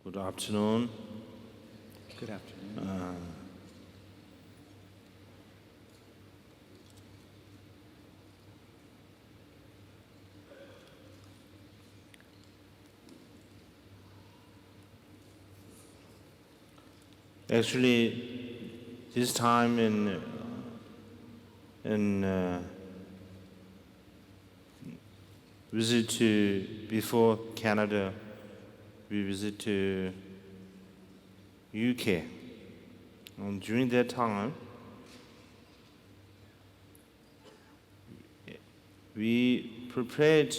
Good afternoon. Good afternoon. Actually, this time in visit to before Canada, we visit to UK. And during that time, we prepared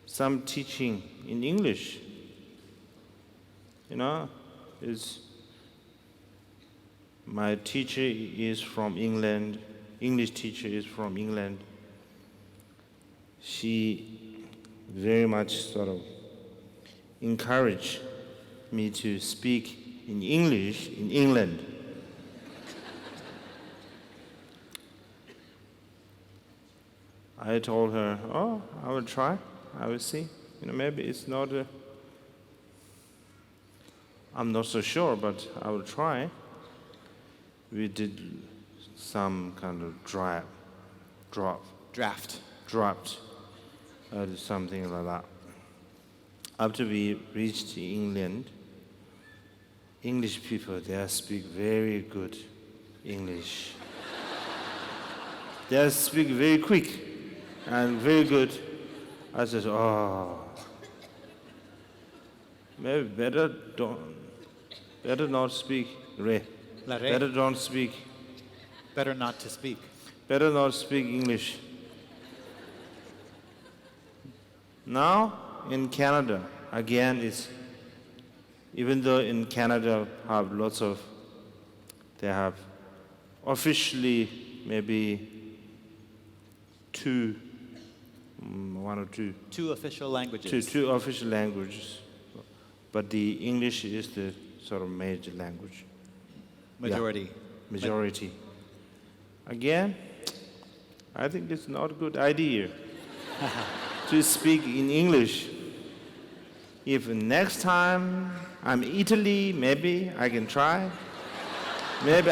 some teaching in English. My teacher is from England, English teacher is from England. She very much sort of encouraged me to speak in English in England. I told her, oh, I will try, I will see. Maybe it's not, I'm not so sure, but I will try. We did some kind of draft, something like that. After we reached England, English people, they speak very good English. They speak very quick and very good. I said, oh, maybe better not speak Better don't speak. Better not to speak. Better not speak English. Now in Canada, again, even though in Canada they have officially maybe one or two. Two official languages. Two official languages, but the English is the sort of major language. Majority. Again, I think it's not a good idea to speak in English. If next time I'm in Italy, maybe I can try. Maybe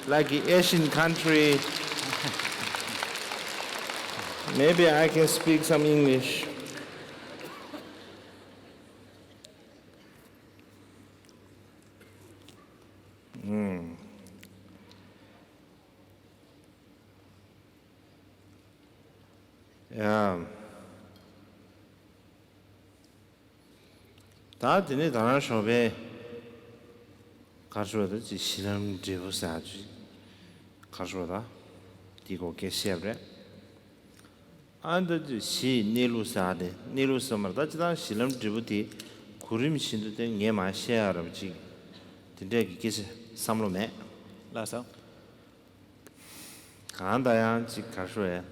like an Asian country, maybe I can speak some English. 다 드네 다른 쇼베 가져와도 지시람 제부사지 가져와다 디고 게시브레 안데 시 닐루사데 닐루스마다 지단 실람 제부티 구림 신도데 녜마시아르지 딘데 기케스 삼로메 라서. 간다야 지 가져와야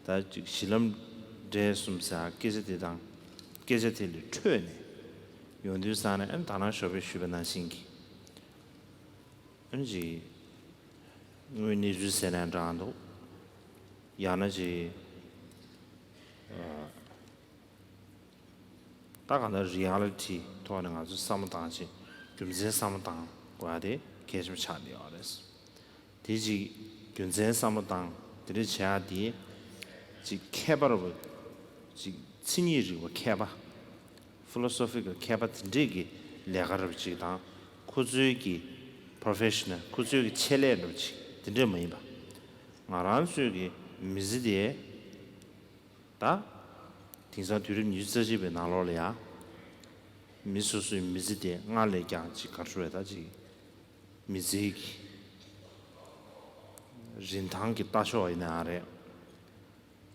다 실람 제숨사 게세데당 게제텔이 트네 연두산에 단한 쇼베 슈베난 신기 은지 우니 주세난 장도 야나지 다가나 리얼리티 토하는 아주 삼당지 금세 삼당 과데 계속 차디어레스 디지 근세 삼당 드리차디 지 케바르 지 친이지고 케바 philosophical 케바 딘데기 레가르지다 쿠즈기 professional 쿠즈기 첼레르지 딘데 뭐이바 마란수기 미즈디에 다 딩사 뒤름 유저집에 나로려야 미수수 미즈디에 나레가 지 가르에다지 미즈기 진탕기 따쇼이나레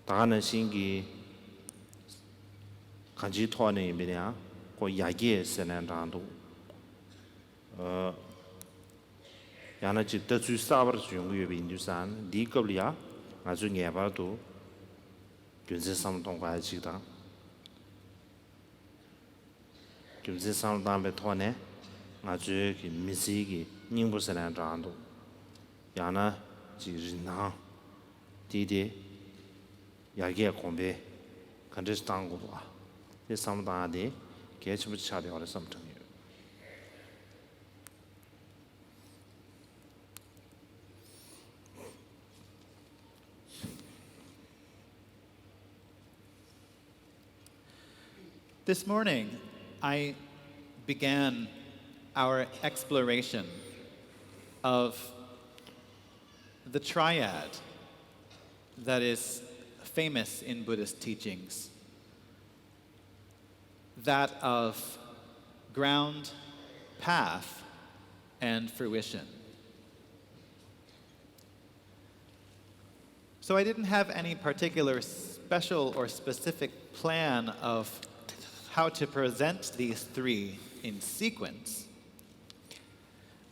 다가는 신기 간지 토하는 의미냐 고 야기에 쓰는 단도 야나 집도 주사버 중국의 인두산 리급리아 아주 예바도 근세 삼동과지다 근세 삼동에 토네 아주 미시기 닝부스는 단도 야나 지진나 디디 야기에 공배 간지 당고와 제 삼다디 개치부 차대어를 섬통이요. This morning, I began our exploration of the triad that is famous in Buddhist teachings, that of ground, path, and fruition. So I didn't have any particular special or specific plan of how to present these three in sequence.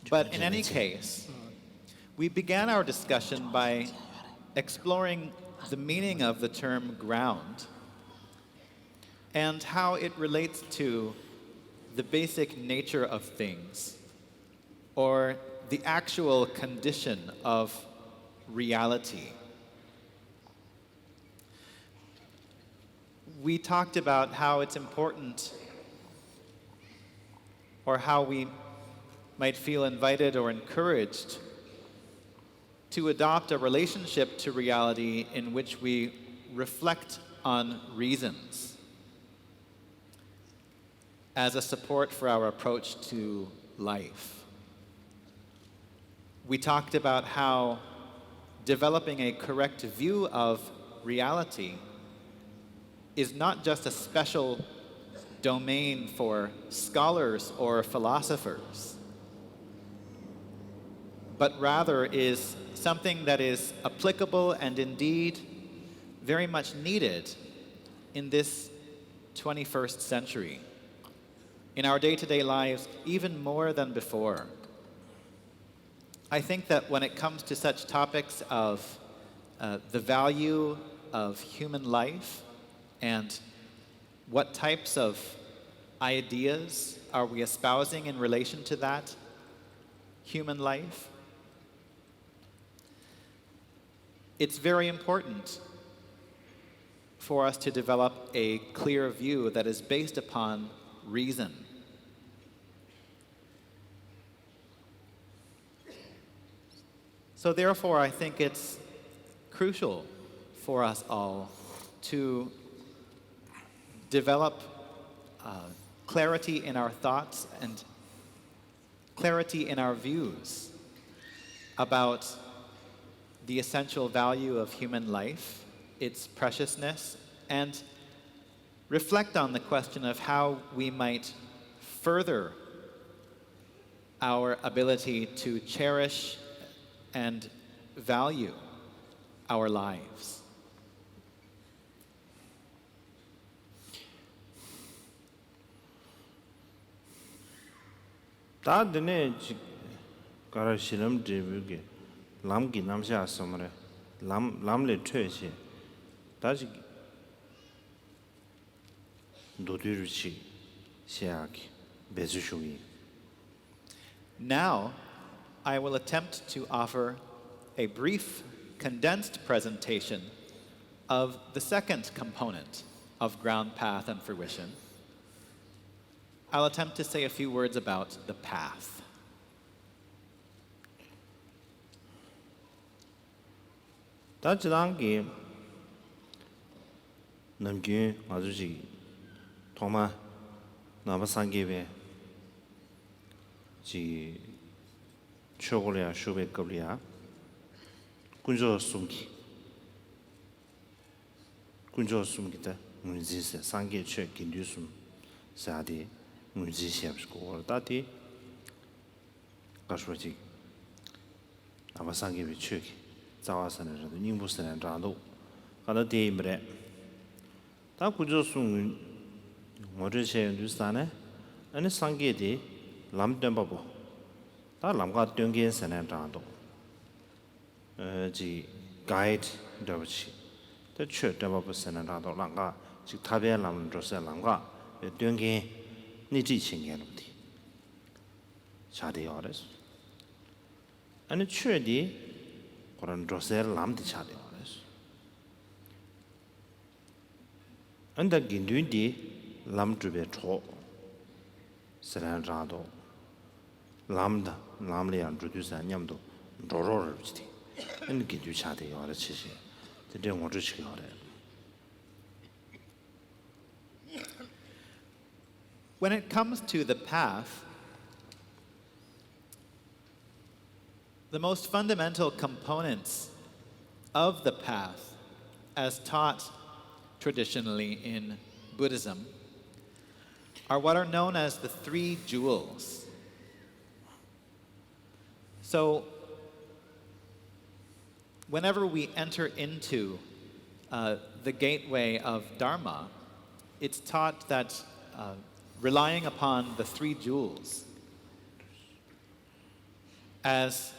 But in any case, we began our discussion by exploring the meaning of the term ground and how it relates to the basic nature of things, or the actual condition of reality. We talked about how it's important, or how we might feel invited or encouraged to adopt a relationship to reality in which we reflect on reasons as a support for our approach to life. We talked about how developing a correct view of reality is not just a special domain for scholars or philosophers, but rather is something that is applicable and indeed very much needed in this 21st century, in our day-to-day lives, even more than before. I think that when it comes to such topics of the value of human life and what types of ideas are we espousing in relation to that human life, it's very important for us to develop a clear view that is based upon reason. So therefore, I think it's crucial for us all to develop clarity in our thoughts and clarity in our views about the essential value of human life, its preciousness, and reflect on the question of how we might further our ability to cherish and value our lives. 다 드네 가라 실험 드부게 람기 남샤 섬래 람래 최시 다시 도드르치 시아기 베즈슈이. Now, I will attempt to offer a brief, condensed presentation of the second component of ground, path, and fruition. I'll attempt to say a few words about the path. 다지단기 남규 아주지 토마 나바상게베 지 초골이야 슈베급이야 군조 숨기 군조 숨기다 문지세 상계 최 긴류숨 사디 문지시합스고 다디 가슈지 나바상게베 최기 자와선에도 닝부스는 장도 가다 데임레 다 군조숨 뭐르세 뉴스다네 아니 상계디 람덤바보 다 람가 땡겐선에 장도 지 가이드 더치 더 최더바보선에 장도 람가 즉 타베 람조세 람가 땡겐 니지 칭겐로디 차대어레스 아니 최디 그런 조세 람디 차대어레스 안다 긴뒤디 lam zhube cho seran rado lamda lamli yang zhudu san nyamdo zhoro rubjiti en gi ju cha de yore chi shi de de wo zhi chi yore. When it comes to the path, the most fundamental components of the path, as taught traditionally in Buddhism, are what are known as the three jewels. So, whenever we enter into the gateway of Dharma, it's taught that relying upon the three jewels as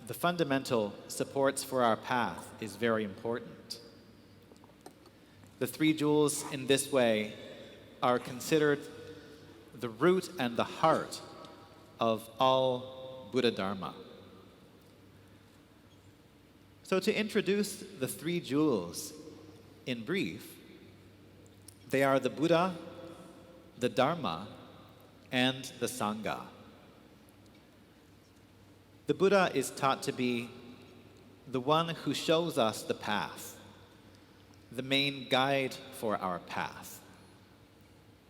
the fundamental supports for our path is very important. The three jewels in this way are considered the root and the heart of all Buddha Dharma. So to introduce the three jewels in brief, they are the Buddha, the Dharma, and the Sangha. The Buddha is taught to be the one who shows us the path, the main guide for our path,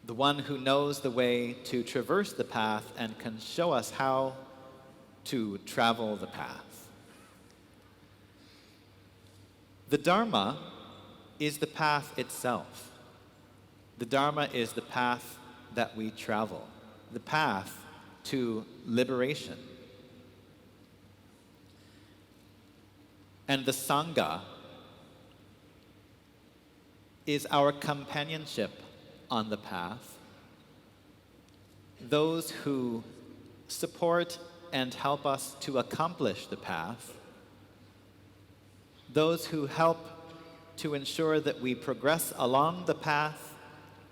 the one who knows the way to traverse the path and can show us how to travel the path. The Dharma is the path itself. The Dharma is the path that we travel, the path to liberation. And the Sangha is our companionship on the path, those who support and help us to accomplish the path, those who help to ensure that we progress along the path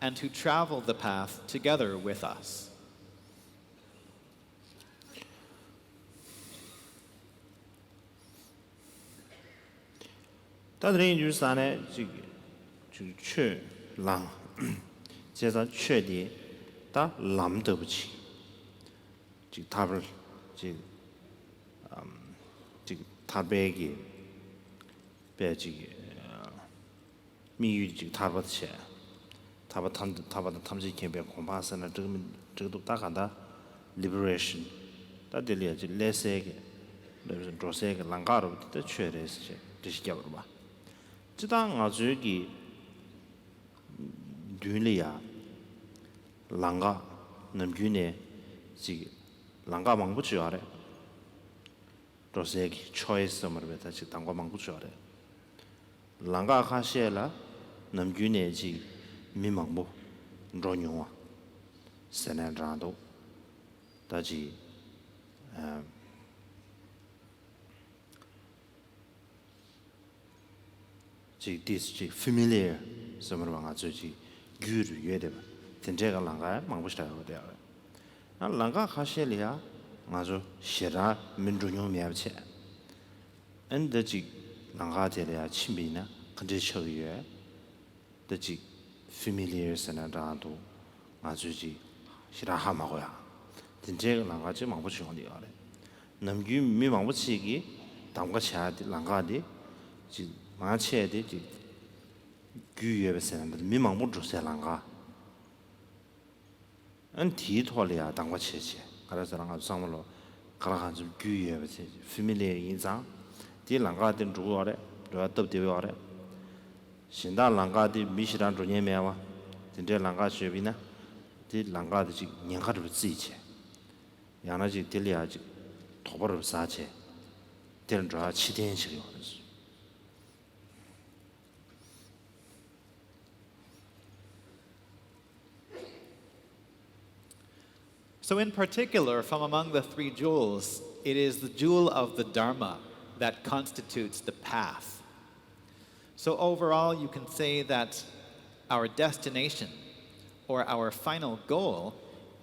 and to travel the path together with us. 다들 yu sa ne ji che lang jie za che di da lam de bu qi ji ta bu ji ji ta be gi be ji mi yu ji ta bu che ta ba tam ji ke be kong ba sa na zhe ge du da gan da liberation da de le ji le se ge le zhe se ge lang ga ru de che de se de xi jiao ba. 这当我自己对了呀，啷个能比呢？这啷个忙不出来的，都是个 choice 什么的，但是当我忙不出来的，啷个看些了，能比呢？这没忙不，着牛啊，现在这样都，但是这 familiar 什么的吧，就越来越的吧，真这个啷个忙不出来的了。那啷个看些了呀？我就写着民主用面不起，俺的这啷个的了呀？亲密呢，跟这超越的这 familiar 什么的都，我就写着还忙过呀，真这个啷个就忙不出来的了。那么就没忙不起的，当个钱的啷个的就。 马切的就剧也不是，迷茫不出些啷个？俺提脱了呀，当我切切，可能是啷个上不了，可能还是剧也不是，familiar 印象，第啷个的主要的，主要都得要的。现在啷个的没时间做年面哇，现在啷个水平呢？这啷个的就人家都是自己切，原来就这里啊就头发都是啥切，这人主要7天去了的是。 So in particular, from among the three jewels, it is the jewel of the Dharma that constitutes the path. So overall, you can say that our destination, or our final goal,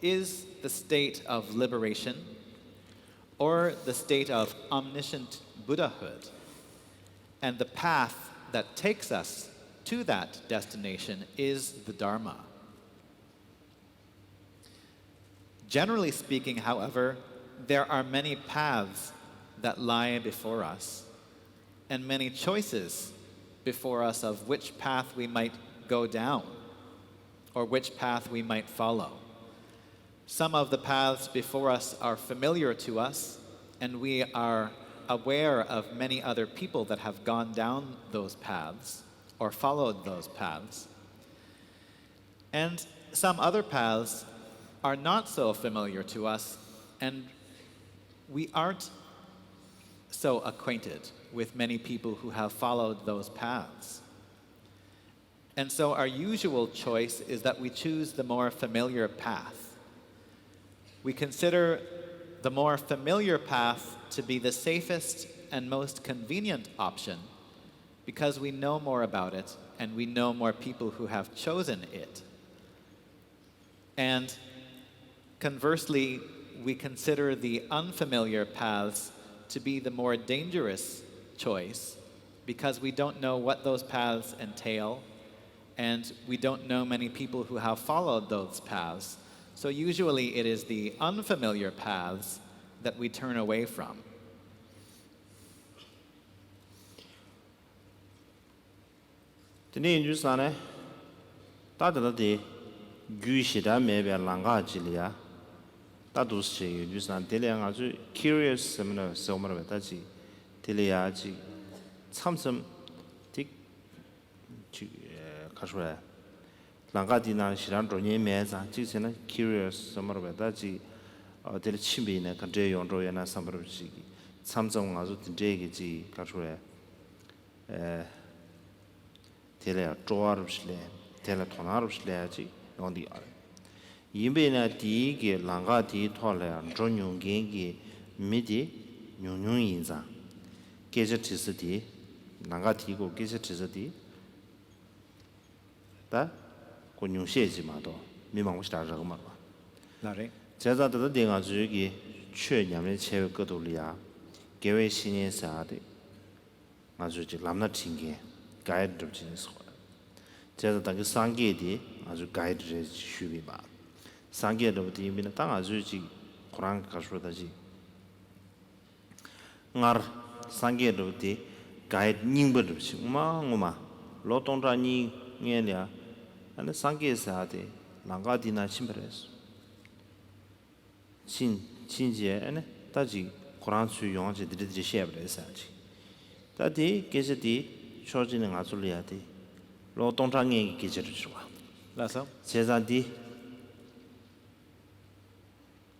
is the state of liberation, or the state of omniscient Buddhahood. And the path that takes us to that destination is the Dharma. Generally speaking, however, there are many paths that lie before us and many choices before us of which path we might go down or which path we might follow. Some of the paths before us are familiar to us, and we are aware of many other people that have gone down those paths or followed those paths. And some other paths are not so familiar to us, and we aren't so acquainted with many people who have followed those paths. And so our usual choice is that we choose the more familiar path. We consider the more familiar path to be the safest and most convenient option because we know more about it and we know more people who have chosen it. And conversely, we consider the unfamiliar paths to be the more dangerous choice because we don't know what those paths entail and we don't know many people who have followed those paths. So usually it is the unfamiliar paths that we turn away from. Today, you say, that the Gushida maybe a langa jilia. That was she, you say, Delia, curious seminar, so much of that. Delia, some tick casual. Langa dina, Shiran, Ronya Meza, Jisena, curious, some of that. Del Chimbina, Kandre, Yondroyana, some of Shigi. Samsung, Azu, Jagi, casual. Tele George Tele Tonarus on the other. Yimbina Digi, Langati, Toller, Jonyung Gengi, Midi, Nyung Inza. Gazetizity, Langatigo, Gazetizity. That Kunyung Shezimado, Mimang Starjama. Larry? Jaza the Dinga Zugi, Chur Yamin Chev Godolia, Gary Sinian Sadi, Azuji Lamna Tingi. Guide of Genius. Just like Sangedi, as you guide Shubiba. Sanged of the Minatang Azuji, Koran Kashrodaji. Nar Sanged of the guide Nimbud of Shuma, Lotonra Ni Nienia, and the Sangi Sade, Langadina Chimbres. Chinjie and Taji, Koran Suyonji did the Shebre Sachi. That day, Gazeti. Chojin and Azuliati, Lord Dontangi Gijerua. Lasso? Cesadi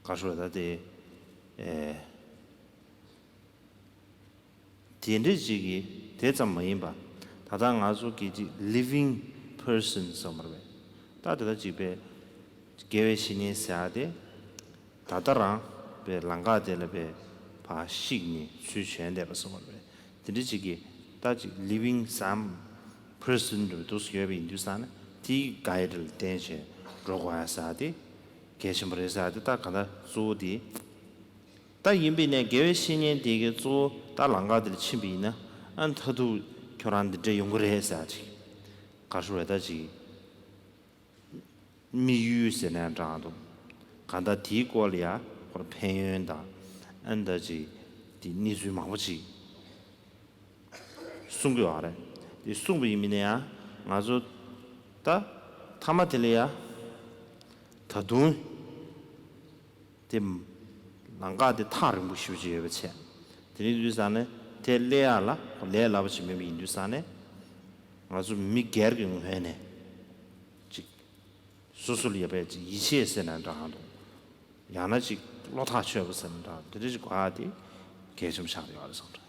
Kashua de Tiendigi, Tetsam Maimba, Tadang Azuki, living person somewhere. That the Jibe gave Shini Sade, Tataran, Be Langa de la Be, Pa Shigni, Suchen de somewhere. Tidigi. Living some person to those you have in Dusan, tea guided tension, Roga Sadi, Kashimbresa, Takada, Zodi. That Yimbine gave Sinian dig so that Langa de Chimbina and Tadu Koran de Jungre Sati. Kashuetaji Mi use an Andrado. Kanda tea qualia or Payenda and the G. The Nizumachi. Sunguare, the Sumbi Minea, Mazu, Ta Tamatelia, Tadun, the Langa de Tarmushuji of Chen. The Nidusane, Teleala, or Lela, which may be in Dusane, Mazu Migergin Hene, Susulia Bed, Yishes and Rando, Yanaji, Lotacho of Sandra, the Rijquadi, Kashim Shadi or something.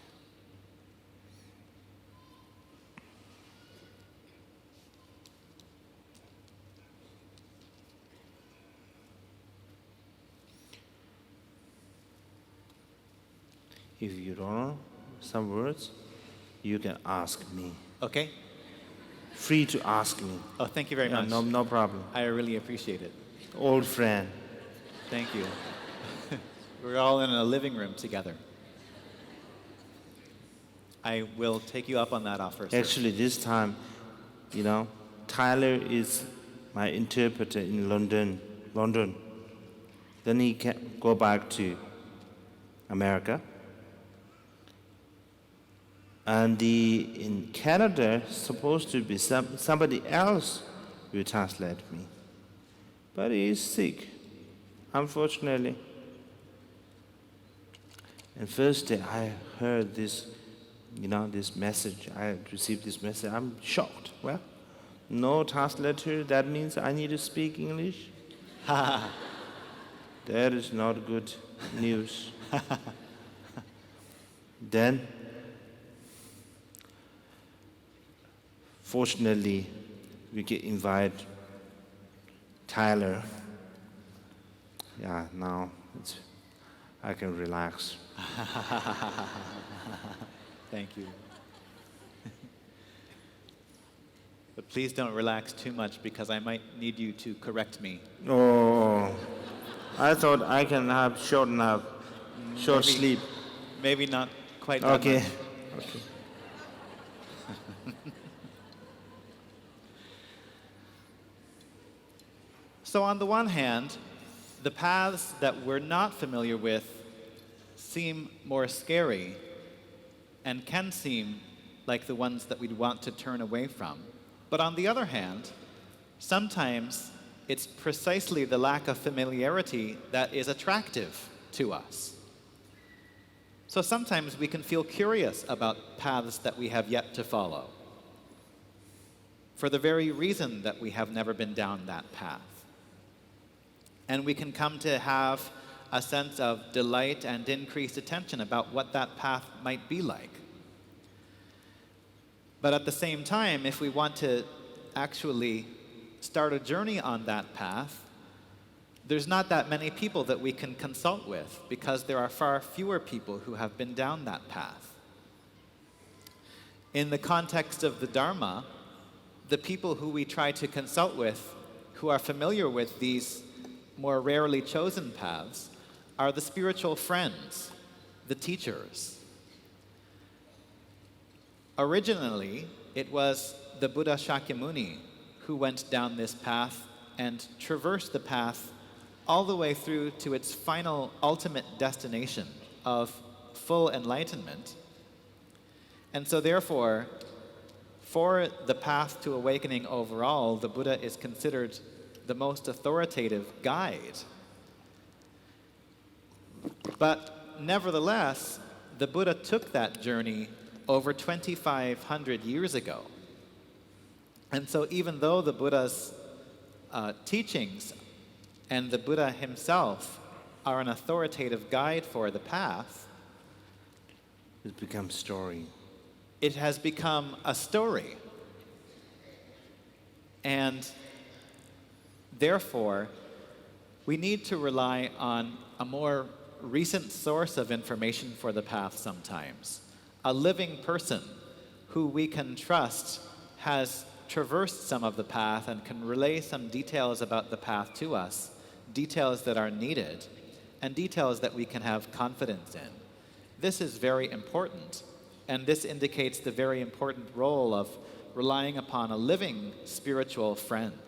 If you don't know some words, you can ask me. Okay. Free to ask me. Oh, thank you very much. No problem. I really appreciate it. Old friend. Thank you. We're all in a living room together. I will take you up on that offer, sir. Actually, this time, Tyler is my interpreter in London. Then he can go back to America. And in Canada, supposed to be somebody else will translate me. But he is sick, unfortunately. And first day I heard this, this message. I received this message. I'm shocked. Well, no translator, that means I need to speak English? That is not good news. Then, fortunately, we can invite Tyler. Yeah, now I can relax. Thank you. But please don't relax too much because I might need you to correct me. Oh, I thought I can have short nap, short sleep. Maybe not quite that Okay. much. Okay. So on the one hand, the paths that we're not familiar with seem more scary and can seem like the ones that we'd want to turn away from. But on the other hand, sometimes it's precisely the lack of familiarity that is attractive to us. So sometimes we can feel curious about paths that we have yet to follow, for the very reason that we have never been down that path. And we can come to have a sense of delight and increased attention about what that path might be like. But at the same time, if we want to actually start a journey on that path, there's not that many people that we can consult with because there are far fewer people who have been down that path. In the context of the Dharma, the people who we try to consult with, who are familiar with these more rarely chosen paths, are the spiritual friends, the teachers. Originally, it was the Buddha Shakyamuni who went down this path and traversed the path all the way through to its final ultimate destination of full enlightenment. And so therefore, for the path to awakening overall, the Buddha is considered the most authoritative guide. But nevertheless, the Buddha took that journey over 2,500 years ago. And so even though the Buddha's teachings and the Buddha himself are an authoritative guide for the path, It becomes story. it has become a story. And therefore, we need to rely on a more recent source of information for the path sometimes. A living person who we can trust has traversed some of the path and can relay some details about the path to us, details that are needed, and details that we can have confidence in. This is very important, and this indicates the very important role of relying upon a living spiritual friend.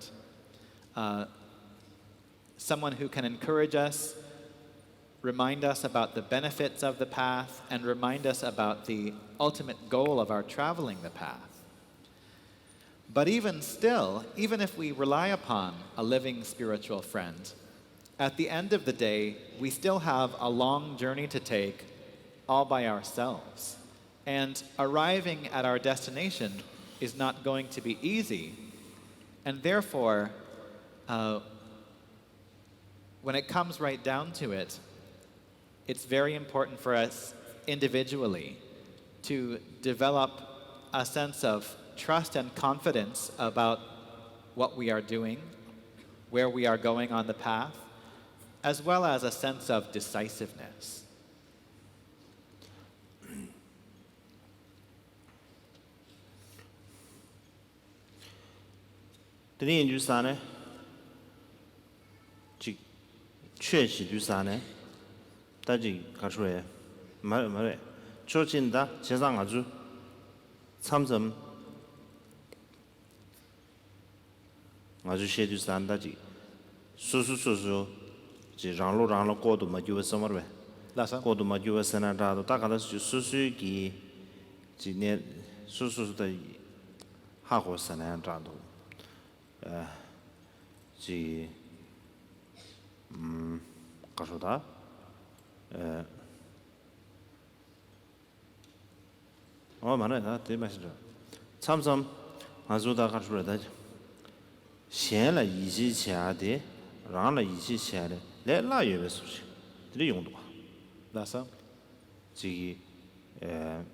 Someone who can encourage us, remind us about the benefits of the path, and remind us about the ultimate goal of our traveling the path. But even still, even if we rely upon a living spiritual friend, at the end of the day, we still have a long journey to take all by ourselves. And arriving at our destination is not going to be easy. And therefore, when it comes right down to it, it's very important for us individually to develop a sense of trust and confidence about what we are doing, where we are going on the path, as well as a sense of decisiveness. Tani ju sa ne. Chi chue chi ju sa ne. Ta ji ka chue. Ma re. Cho chin da che sang a ju. Cham zam. A ju she ju san da ji. Su su su su. 지 랑로 랑로 고도 마 주어 섬어베 Lasa. 고도 마 주어 세나다도 다가다 수수기 지네 수수수다 하고 세나다도 지 가서다 많아요. 되게 맛있죠. 참삼 아주다 가서다闲了一起钱的，让了一起钱的，来腊月的事情，这里用的吧？ Lasa. 这个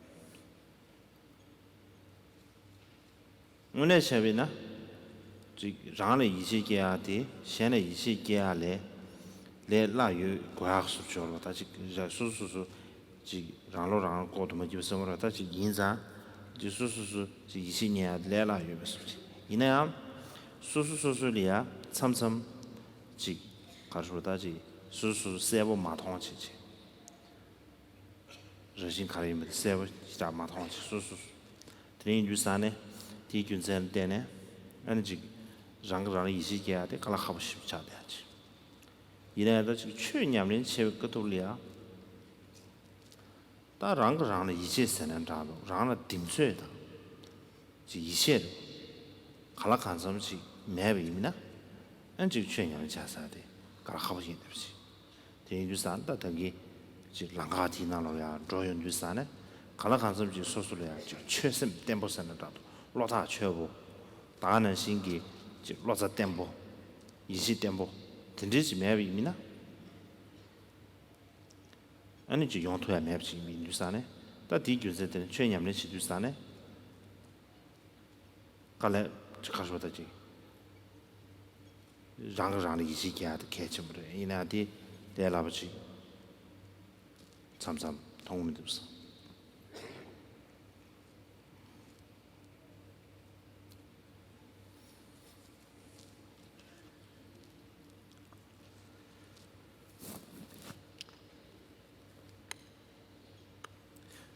我那前面呢，这让了一起给啊的，闲了一起给啊来腊月关系出去了，他这个说，这让搞他们就什么了，他是银山，就说这一些年来腊月的事情，因那样。说里啊，参这，他说他这三部马桶去，热心看里面三部大马桶去，另一三呢，第一军三点呢，俺这让一起干的，看了好不习惯的去，因为他这个去年的前个多里啊，他让了一起三年差不，让了顶水的，这一切的，看了看什么去。买为么呢？俺这个全样的加啥的，搞好些对不起。第一就三，那等于就啷个提那了呀？主要就三呢，看了看什么就说出来呀，就确实颠簸生的大多，老大全部，大人心给就老在颠簸，一起颠簸，真的是买为么呢？俺就用途也买不起，就三呢，但第一就是等全样的去就三呢，后来就开始的这。让了一起干的开起不来，因那的来拉不起，参同我们都是。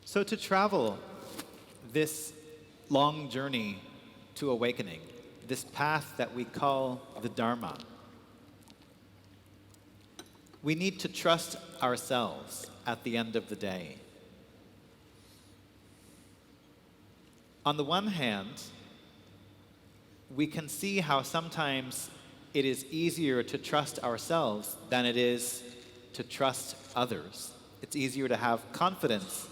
So to travel this long journey to awakening, this path that we call the Dharma, we need to trust ourselves at the end of the day. On the one hand, we can see how sometimes it is easier to trust ourselves than it is to trust others. It's easier to have confidence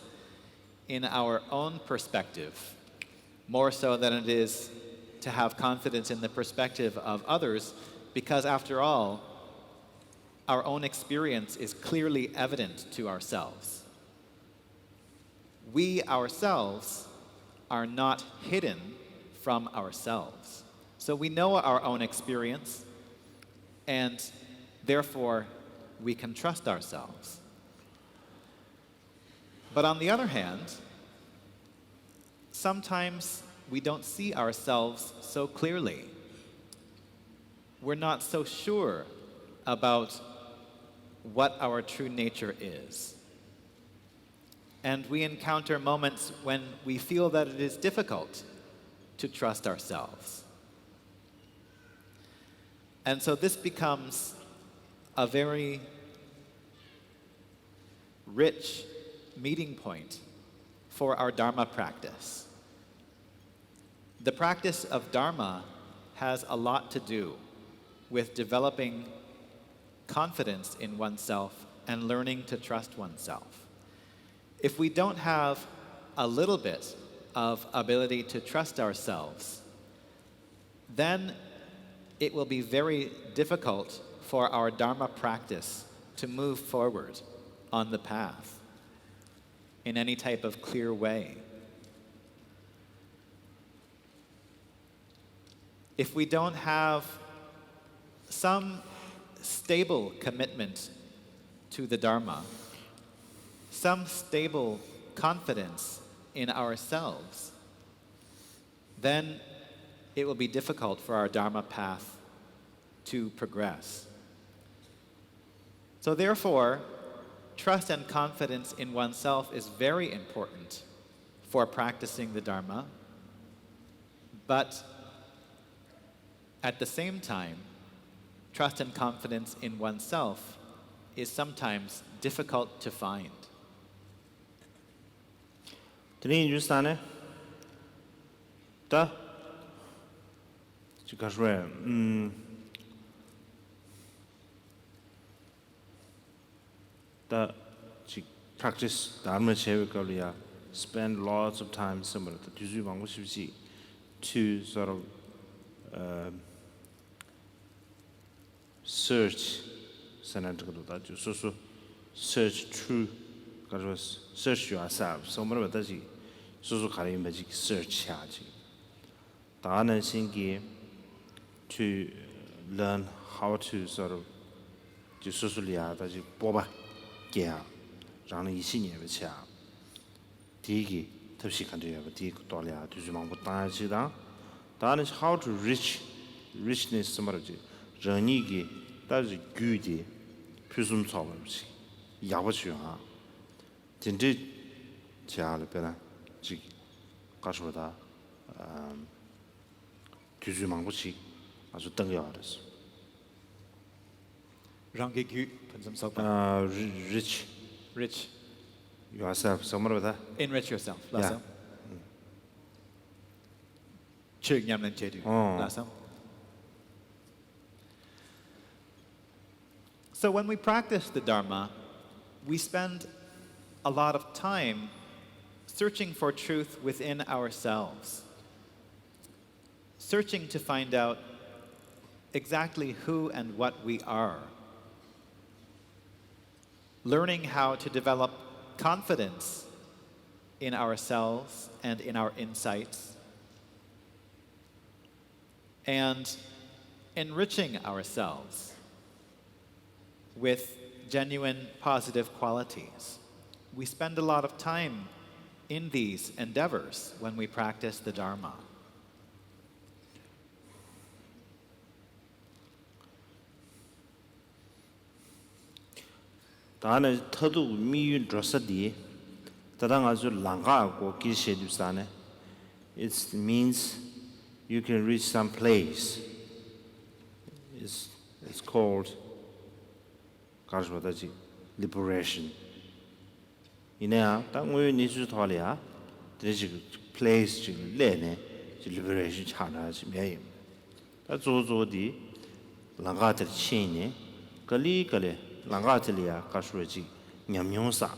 in our own perspective, more so than it is to have confidence in the perspective of others, because after all, our own experience is clearly evident to ourselves. We ourselves are not hidden from ourselves. So we know our own experience, and therefore we can trust ourselves. But on the other hand, sometimes we don't see ourselves so clearly. We're not so sure about what our true nature is. And we encounter moments when we feel that it is difficult to trust ourselves. And so this becomes a very rich meeting point for our Dharma practice. The practice of Dharma has a lot to do with developing confidence in oneself and learning to trust oneself. If we don't have a little bit of ability to trust ourselves, then it will be very difficult for our Dharma practice to move forward on the path in any type of clear way. If we don't have some stable commitment to the Dharma, some stable confidence in ourselves, then it will be difficult for our Dharma path to progress. So therefore, trust and confidence in oneself is very important for practicing the Dharma, but at the same time, trust and confidence in oneself is sometimes difficult to find. 第二句啥呢？的，就说the practice dharma chevikalia spend lots of time similar to tuju mangu shibsi to sort of search sanatakaduta to so search true because search yourself so mara bataji so kharim baji search chaji dana singi to learn how to sort of就说说里啊，他就播吧，给啊，让人20年不吃啊。第一个，特别是看这个，第一个道理啊，就是忙不当然知道，当然是 how to richness 什么的，人一个，但是具的，不是操不起，压不去啊。真正家里边呢，这个，告诉他，就是忙不起，还是等要的是。Rangigu, Pansam Rich Rich. yourself, somewhere with that. Enrich yourself. Yeah. Lasam. Chug Yamlan Jedu. Oh. Lasam. So when we practice the Dharma, we spend a lot of time searching for truth within ourselves, searching to find out exactly who and what we are, learning how to develop confidence in ourselves and in our insights, and enriching ourselves with genuine positive qualities. We spend a lot of time in these endeavors when we practice the Dharma. 다는 터도 미윤 드서디 다당 아주 랑가고 기셰두사네 it means you can reach some place it's called 가르쳐다지 liberation 이내야 당외 니주 토리아 되지 place 지금 내내 liberation 차나지 매임 다 조조디 랑가들 치니 걸리걸리 랑가틀이야 가수지 냠뇽사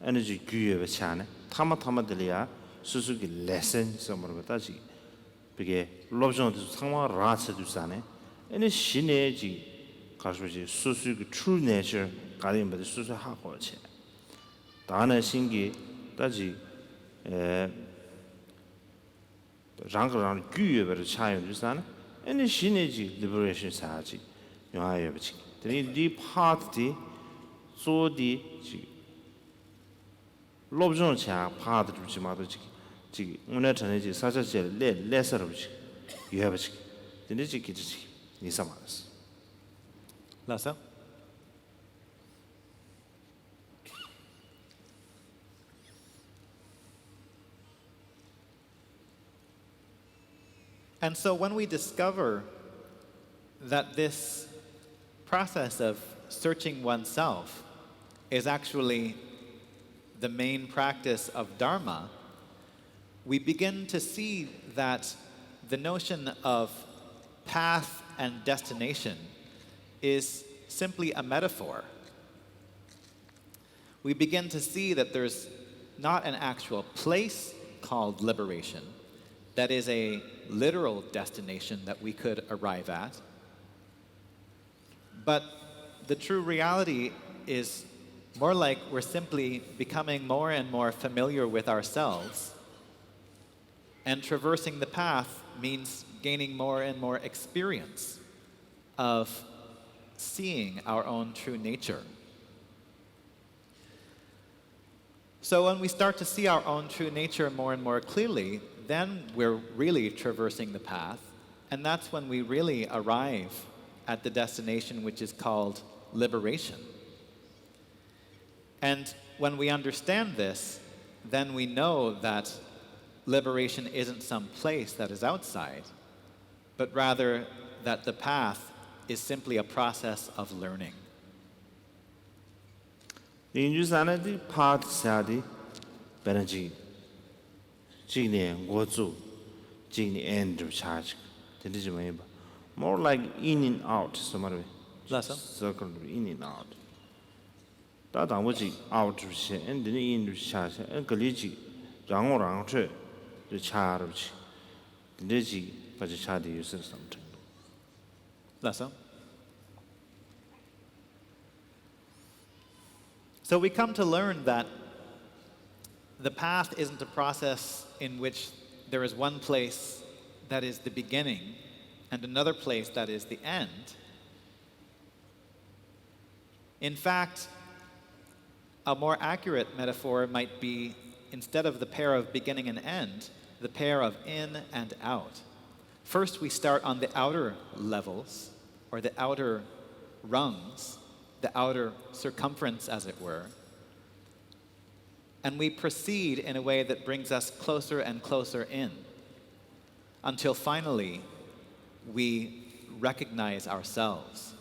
에너지 규에 차네 타마타마들이야 수수기 레슨 섬으로다지 그게 롭존도 상황 라츠도 사네 에네 신내지 가수지 수수기 true nature 가림버도 수수하고 체 다나 신기 다지 에 랑가랑 규에 차요 주사네 에네 신내지 liberation 사지 용하여 버치 이 파트디 소디 지 롭존 차 파트 주지 마도 지 오늘 전에지 사자제 레서로 지 유해버지 근데지 기지 이사마스 Lasa? And so when we discover that this process of searching oneself is actually the main practice of Dharma, we begin to see that the notion of path and destination is simply a metaphor. We begin to see that there's not an actual place called liberation that is a literal destination that we could arrive at. But the true reality is more like we're simply becoming more and more familiar with ourselves. And traversing the path means gaining more and more experience of seeing our own true nature. So when we start to see our own true nature more and more clearly, then we're really traversing the path. And that's when we really arrive at the destination which is called liberation. And when we understand this, then we know that liberation isn't some place that is outside, but rather that the path is simply a process of learning. 인주 산에디 파트사디 베너지 지니 고주 지니 엔드 차지 되지 뭐 more like in and out somewhere Lasa? circle in and out 다 당부지 out 是 and in 下下 and 个里ji 让这就差了去你这把这差的有是什么程度 Lasa? So we come to learn that the path isn't a process in which there is one place that is the beginning and another place that is the end. In fact, a more accurate metaphor might be, instead of the pair of beginning and end, the pair of in and out. First, we start on the outer levels, or the outer rungs, the outer circumference, as it were, and we proceed in a way that brings us closer and closer in, until finally we recognize ourselves.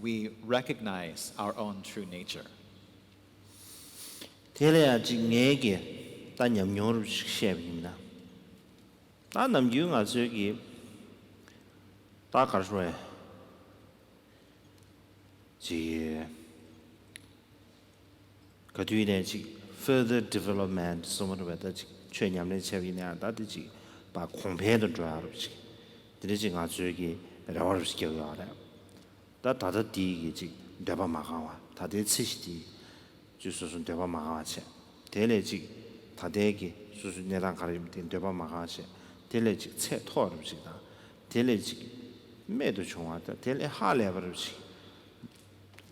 We recognize our own true nature. thế chỉ nghe kìa ta nhầm nhớ được xem gì nè ta nằm dưới ngã dưới kìa ta cả rồi chỉ cái thứ này chỉ further development so mà vậy ta chỉ chuyện nhầm này xem gì nè ta chỉ把空白的抓住去这是ngã dưới kìa然后是叫要的ta ta的第一个只对吧嘛好他的刺激的就是说对吧嘛好些这类只他的个就是那当开始对吧嘛好些这类只菜托了不是的这类只没得穷啊的这类下来不是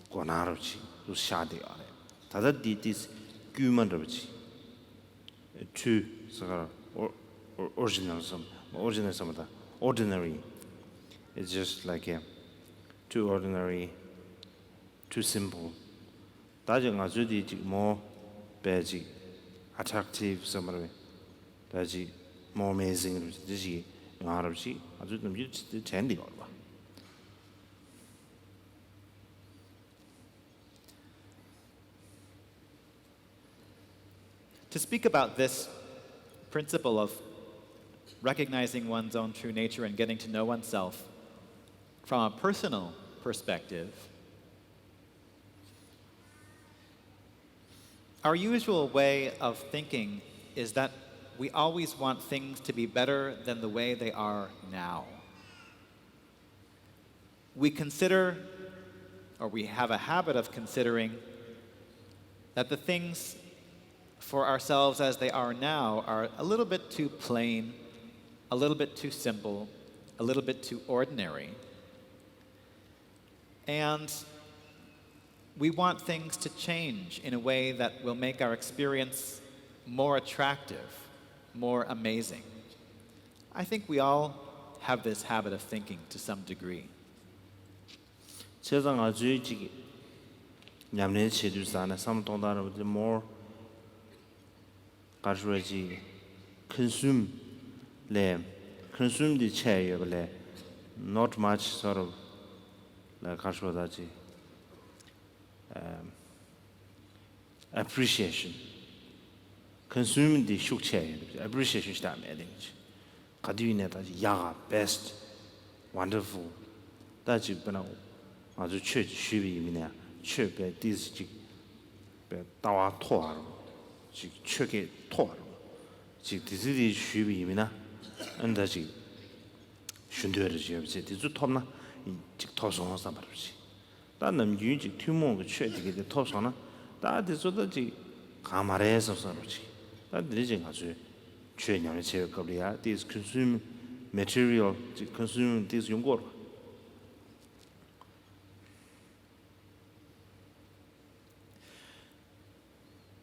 过哪了去都下掉了他的第是居民的不是去是个 original 什么的 ordinary it's just like too ordinary too simple 大家我觉得这个 more 别这 attractive 什么的但是 more amazing 这些我还是我觉得你就全掉了吧 To speak about this principle of recognizing one's own true nature and getting to know oneself from a personal perspective, our usual way of thinking is that we always want things to be better than the way they are now. We consider, or we have a habit of considering, that the things for ourselves as they are now are a little bit too plain, a little bit too simple, a little bit too ordinary. And we want things to change in a way that will make our experience more attractive, more amazing. I think we all have this habit of thinking to some degree. 세상 아주 지기 냠내 체주사나 삼동다는 more 가르지 consume the chair not much sort of like 가르다지 appreciation consume the shuk chair appreciation sta me 되지 가디네 다지 야 best wonderful 다지 bana 아주 최 쉬비미네 최배 디스지 배 다와 토하로 지 최게 토하로 지 디스디 쉬비미나 안다지 슌되어지 없지 디주 톱나 지 토송사 버지 다는 유지 튜몽 최디게 토송나 다디 소다지 가마레서 서로지 다들이 아주 최년의 제거리야 this consume material 지 consume this 용거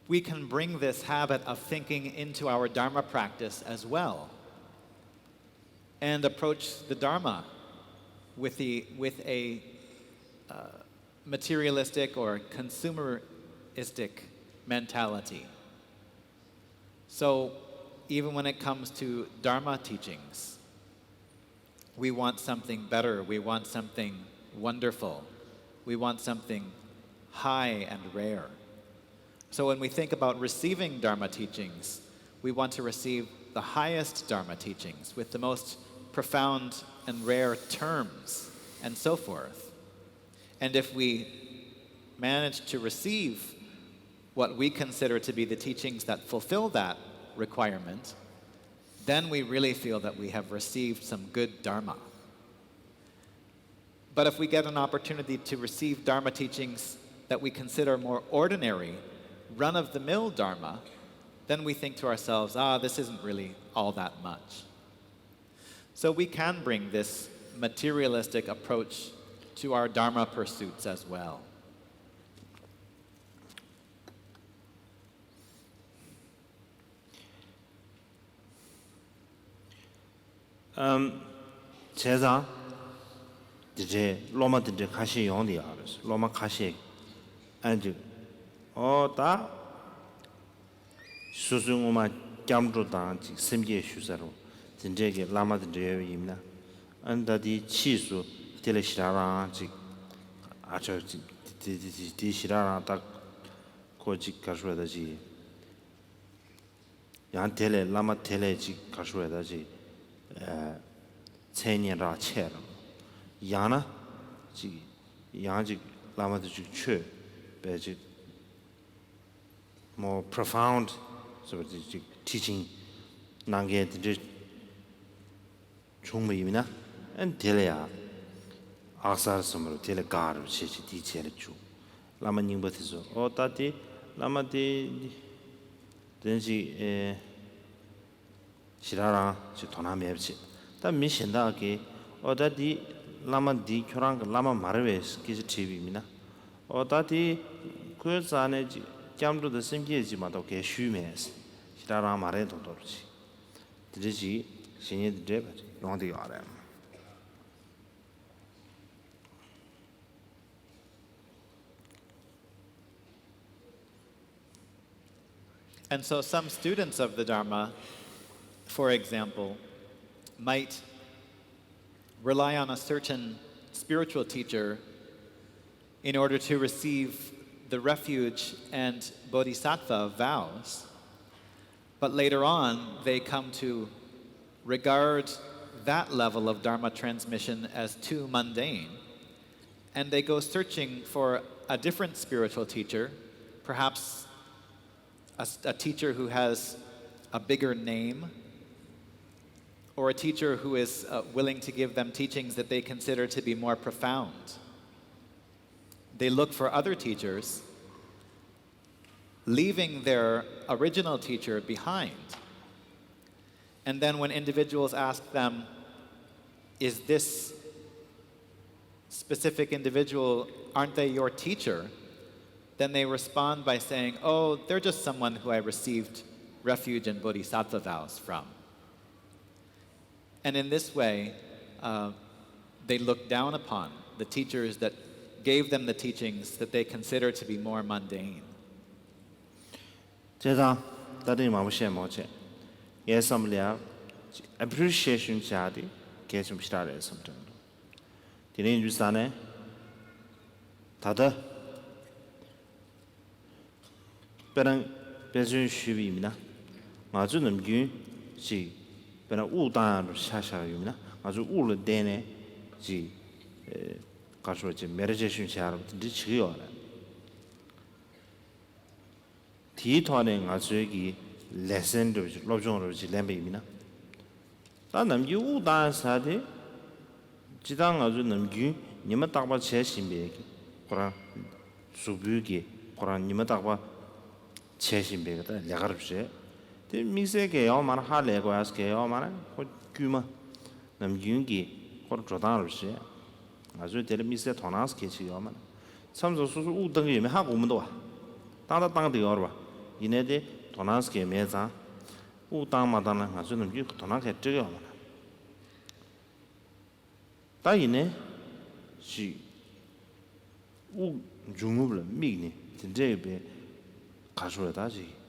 We can bring this habit of thinking into our Dharma practice as well and approach the Dharma with a materialistic or consumeristic mentality. So even when it comes to Dharma teachings, we want something better, we want something wonderful, we want something high and rare. So when we think about receiving Dharma teachings, we want to receive the highest Dharma teachings with the most profound and rare terms and so forth. And if we manage to receive what we consider to be the teachings that fulfill that requirement, then we really feel that we have received some good Dharma. But if we get an opportunity to receive Dharma teachings that we consider more ordinary, run-of-the-mill Dharma, then we think to ourselves, this isn't really all that much. So we can bring this materialistic approach to our Dharma pursuits as well. 제가 이제 로마 이제 가시 용디 알았어. 로마 가시 아주 다 수승우마 겸주다 심계 수사로 진짜게 라마들 예입니다. 안다디 치수 텔레시라라 지 아저 디시라라 딱 고지 가셔야지. 양 텔레 라마 텔레지 가셔야지. 체년라 체라 야나 지 양지 라마도 주 배지 more profound sort of teaching nange de 총무입니다. 안 텔레야 아사르 섬으로 텔레가르 시시 디체를 주 라마닝버티서 어따디 라마디 든지 시라라 지 도나메브지 다 미신다게 어다디 라마디 교랑 라마 마르베스 기지 TV입니다. 어다디 그 안에 잠도도 심기지마도 게 쉬메스 시라라 마레 도도르지 드리지 신이 드레버 용디 알아. And so some students of the Dharma, for example, might rely on a certain spiritual teacher in order to receive the refuge and bodhisattva vows, but later on they come to regard that level of Dharma transmission as too mundane, and they go searching for a different spiritual teacher, perhaps a teacher who has a bigger name, or a teacher who is willing to give them teachings that they consider to be more profound. They look for other teachers, leaving their original teacher behind. And then when individuals ask them, is this specific individual, aren't they your teacher? Then they respond by saying, oh, they're just someone who I received refuge and bodhisattva vows from. And in this way, they look down upon the teachers that gave them the teachings that they consider to be more mundane. 제가 다른 마무시에 뭐지? 예섬리아 appreciation 자디 계속 시라래 섬전. 디네 주산에 다다 베랑 베준 쉬비입니다. 아주 넘기 지 베나 우단으로 샤샤입니다. 아주 우르 데네 지 가서 지 메르제션 샤로 디치요라. 디토네 아주기 레슨도 로종으로 지 렘베입니다. 다 넘기 우단 사데 지당 아주 넘기 니마 딱바 제신베기 그라 수부기 그라 니마 딱바 제신베가 레가르브제 데 미세게 요만 할레고 아스게 요만 고 규마 남윤기 고 조다르시 아주 데 미세 토나스게 지 요만 참조 수수 우등이 매 하고 오면도 와 땅다 땅도 여러 이네데 토나스게 매자 우땅마다는 아주 남기 토나게 뜨여 다이네 시 우 중업을 미니 진짜에 가서다지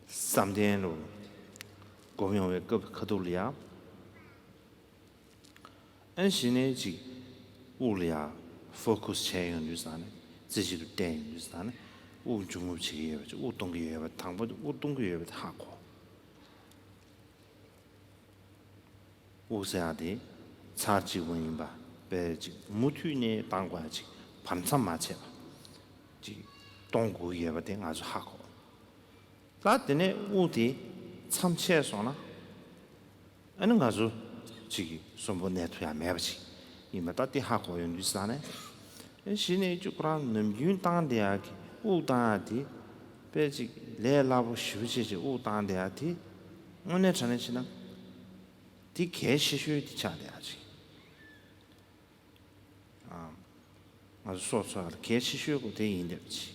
3天路公用为各可都里啊安心的ji 物理啊 focus 前用就是啥呢自己的电用就是啥呢우 중업치 우 동기에 당보 우 동기에 하고 우세아디 차지 원인바 배지 무튜네 당관지 밤참 마체 지 동구에 된 아주 하고 라드네 우디 참치에서나 아는 가수 지기 손보 네트야 매버지 이마 따디 하고 연주사네 신의 주그란 넘균 땅대야기 우다디 배지 레라고 쉬우지 우다대야디 오늘 전에 지나 디 개시슈 디차대야지 아주 소소하게 개시슈고 대인데지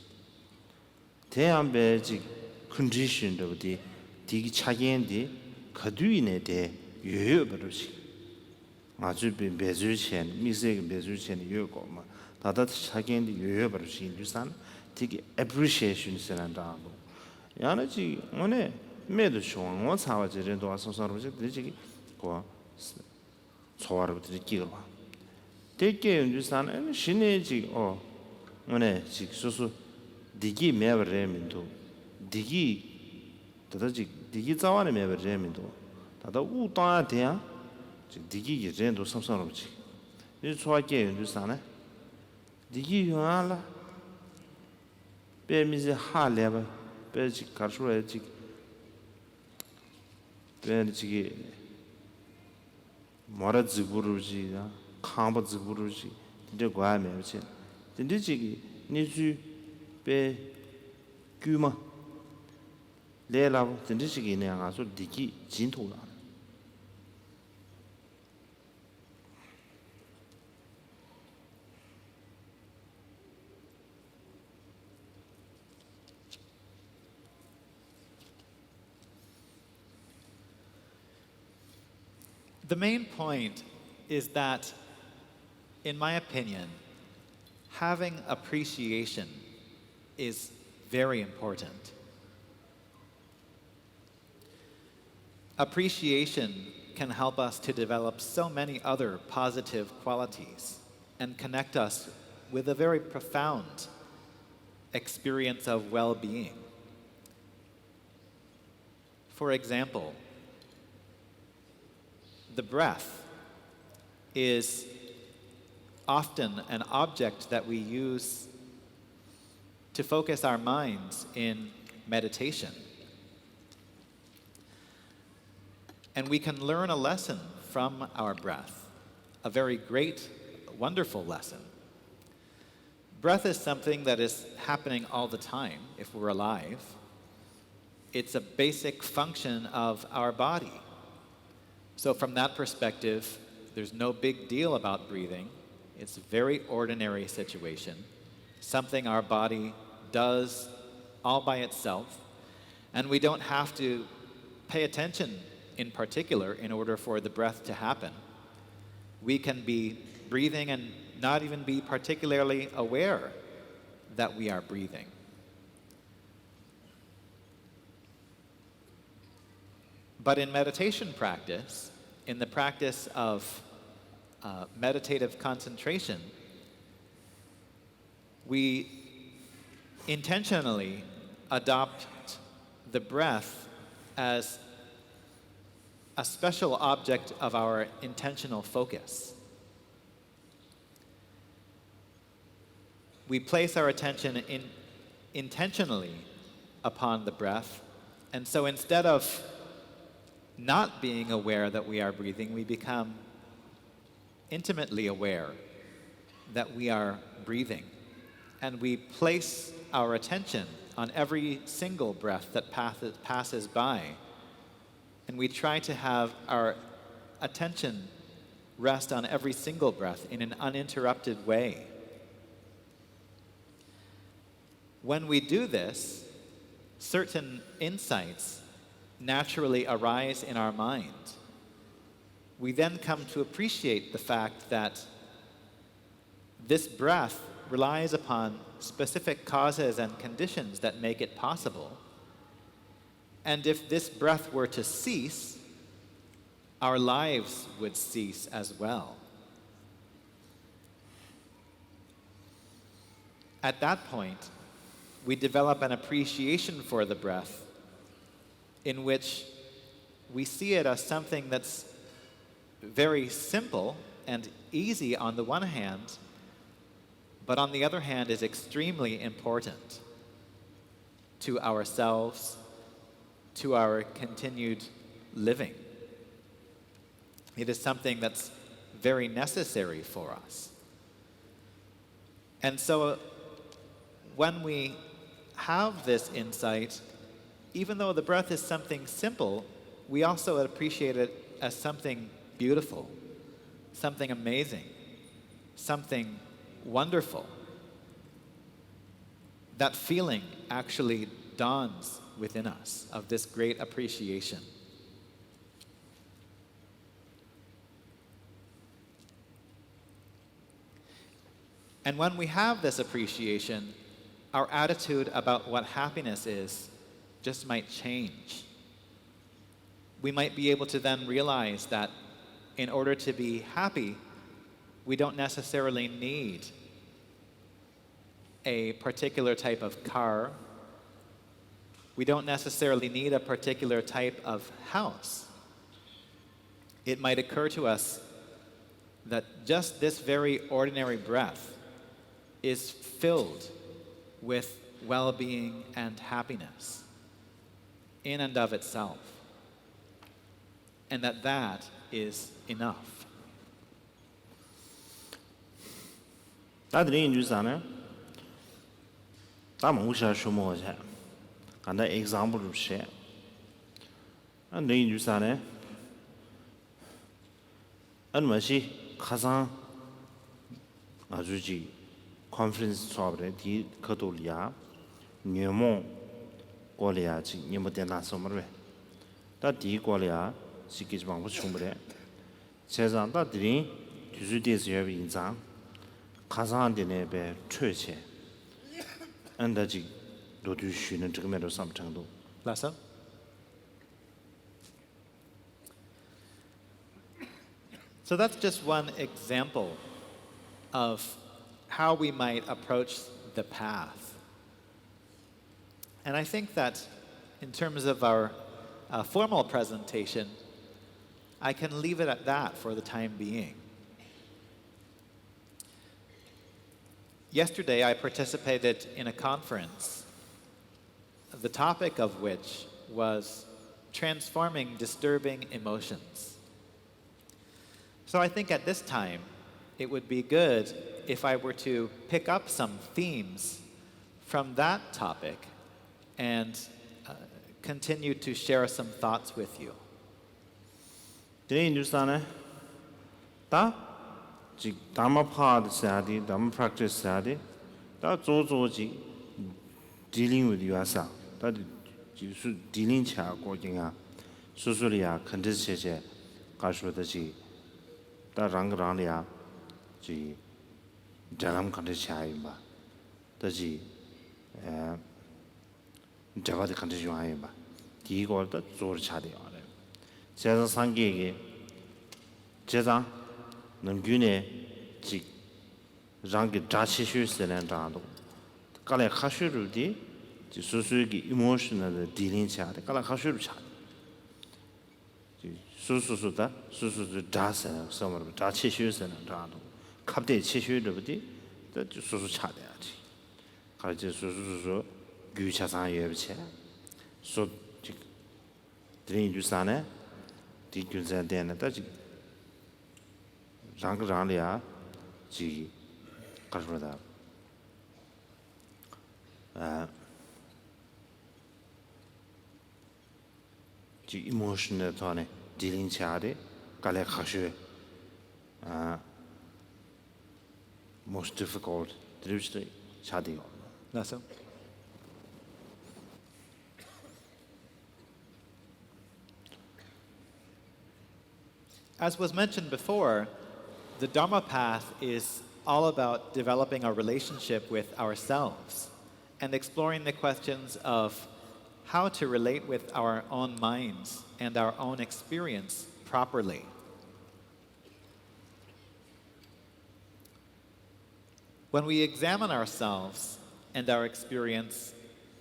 대한 배지 컨디션도디 디기 차겐디 거두인에 대 요요버르시 아주 배주chen 미세게 배주chen 요고 뭐 다다 차겐디 요요버르시 인주산 되게 appreciation 쓰는다고 야나지 오늘 매도 좋은 거 사와지는도 와서 서로지 되지 고 소화를 드리기로 되게 인주산 신내지 오늘 지 소소 디기 매버레민도 디기 다다지 디기 자와네 매버레민도 다다 우다야 돼야 디기 예전도 섬섬하지 이 소화게 인주산에 디기 요알라 배미지 하레바 배지 가르쳐야지 배지 뭐라지 부르지야 캄바지 부르지 이제 과매지 진짜지 니주 배 규마 레라고 진짜지 그냥 아주 디기 진토라 The main point is that, in my opinion, having appreciation is very important. Appreciation can help us to develop so many other positive qualities and connect us with a very profound experience of well-being. For example, the breath is often an object that we use to focus our minds in meditation. And we can learn a lesson from our breath, a very great, wonderful lesson. Breath is something that is happening all the time if we're alive. It's a basic function of our body. So from that perspective, there's no big deal about breathing. It's a very ordinary situation, something our body does all by itself, and we don't have to pay attention in particular in order for the breath to happen. We can be breathing and not even be particularly aware that we are breathing. But in meditation practice, in the practice of meditative concentration, we intentionally adopt the breath as a special object of our intentional focus. We place our attention intentionally upon the breath, and so instead of not being aware that we are breathing, we become intimately aware that we are breathing. And we place our attention on every single breath that passes by. And we try to have our attention rest on every single breath in an uninterrupted way. When we do this, certain insights naturally arise in our mind. We then come to appreciate the fact that this breath relies upon specific causes and conditions that make it possible. And if this breath were to cease, our lives would cease as well. At that point, we develop an appreciation for the breath in which we see it as something that's very simple and easy on the one hand, but on the other hand is extremely important to ourselves, to our continued living. It is something that's very necessary for us. And so when we have this insight, even though the breath is something simple, we also appreciate it as something beautiful, something amazing, something wonderful. That feeling actually dawns within us of this great appreciation. And when we have this appreciation, our attitude about what happiness is just might change. We might be able to then realize that in order to be happy, we don't necessarily need a particular type of car. We don't necessarily need a particular type of house. It might occur to us that just this very ordinary breath is filled with well-being and happiness in and of itself, and that is enough. 다들이 인주사네. 다 몽샤 쇼모자. 간다 example 쉐. 안 인주사네. 안마시 가상 아주지 conference sobre di katolia nyemo kolia chi nyemo tena somre. 다 디 kolia 시키지 방법 충분해. 세상 다들이 주주대에서 인상 가상한데네 배 최체 안다지 도두 쉬는 지금에도 3정도. Lassa? So that's just one example of how we might approach the path. And I think that in terms of our formal presentation, I can leave it at that for the time being. Yesterday, I participated in a conference, the topic of which was transforming disturbing emotions. So I think at this time, it would be good if I were to pick up some themes from that topic and continue to share some thoughts with you. Today in Japan, da ji dhamma path sadi, dhamma practice sadi, da zo ji dealing with yourself, da ji su dealing cha go jinga, su su liya kandis che ka shu da ji da rang liya ji jalam kandis cha yimba, da ji java de kandis yuwa yimba, di go da zo cha de yore. 제자 상계에게 제자 능균에 지 장기 자치슈스는 장도 깔에 가슈르디 지 수수기 이모셔널 딜링 차데 깔에 가슈르 차 수수수다 수수수 자세 섬으로 자치슈스는 장도 갑대 치슈르디 더 수수 차대야지 가지 수수수 규차상 예비체 소 드린 주산에 di gyunzan dena da ji rang liya ji kashmada ji emotional thone dealing chade kale khashwe most difficult drishti chade Lassa? As was mentioned before, the Dharma path is all about developing our relationship with ourselves and exploring the questions of how to relate with our own minds and our own experience properly. When we examine ourselves and our experience,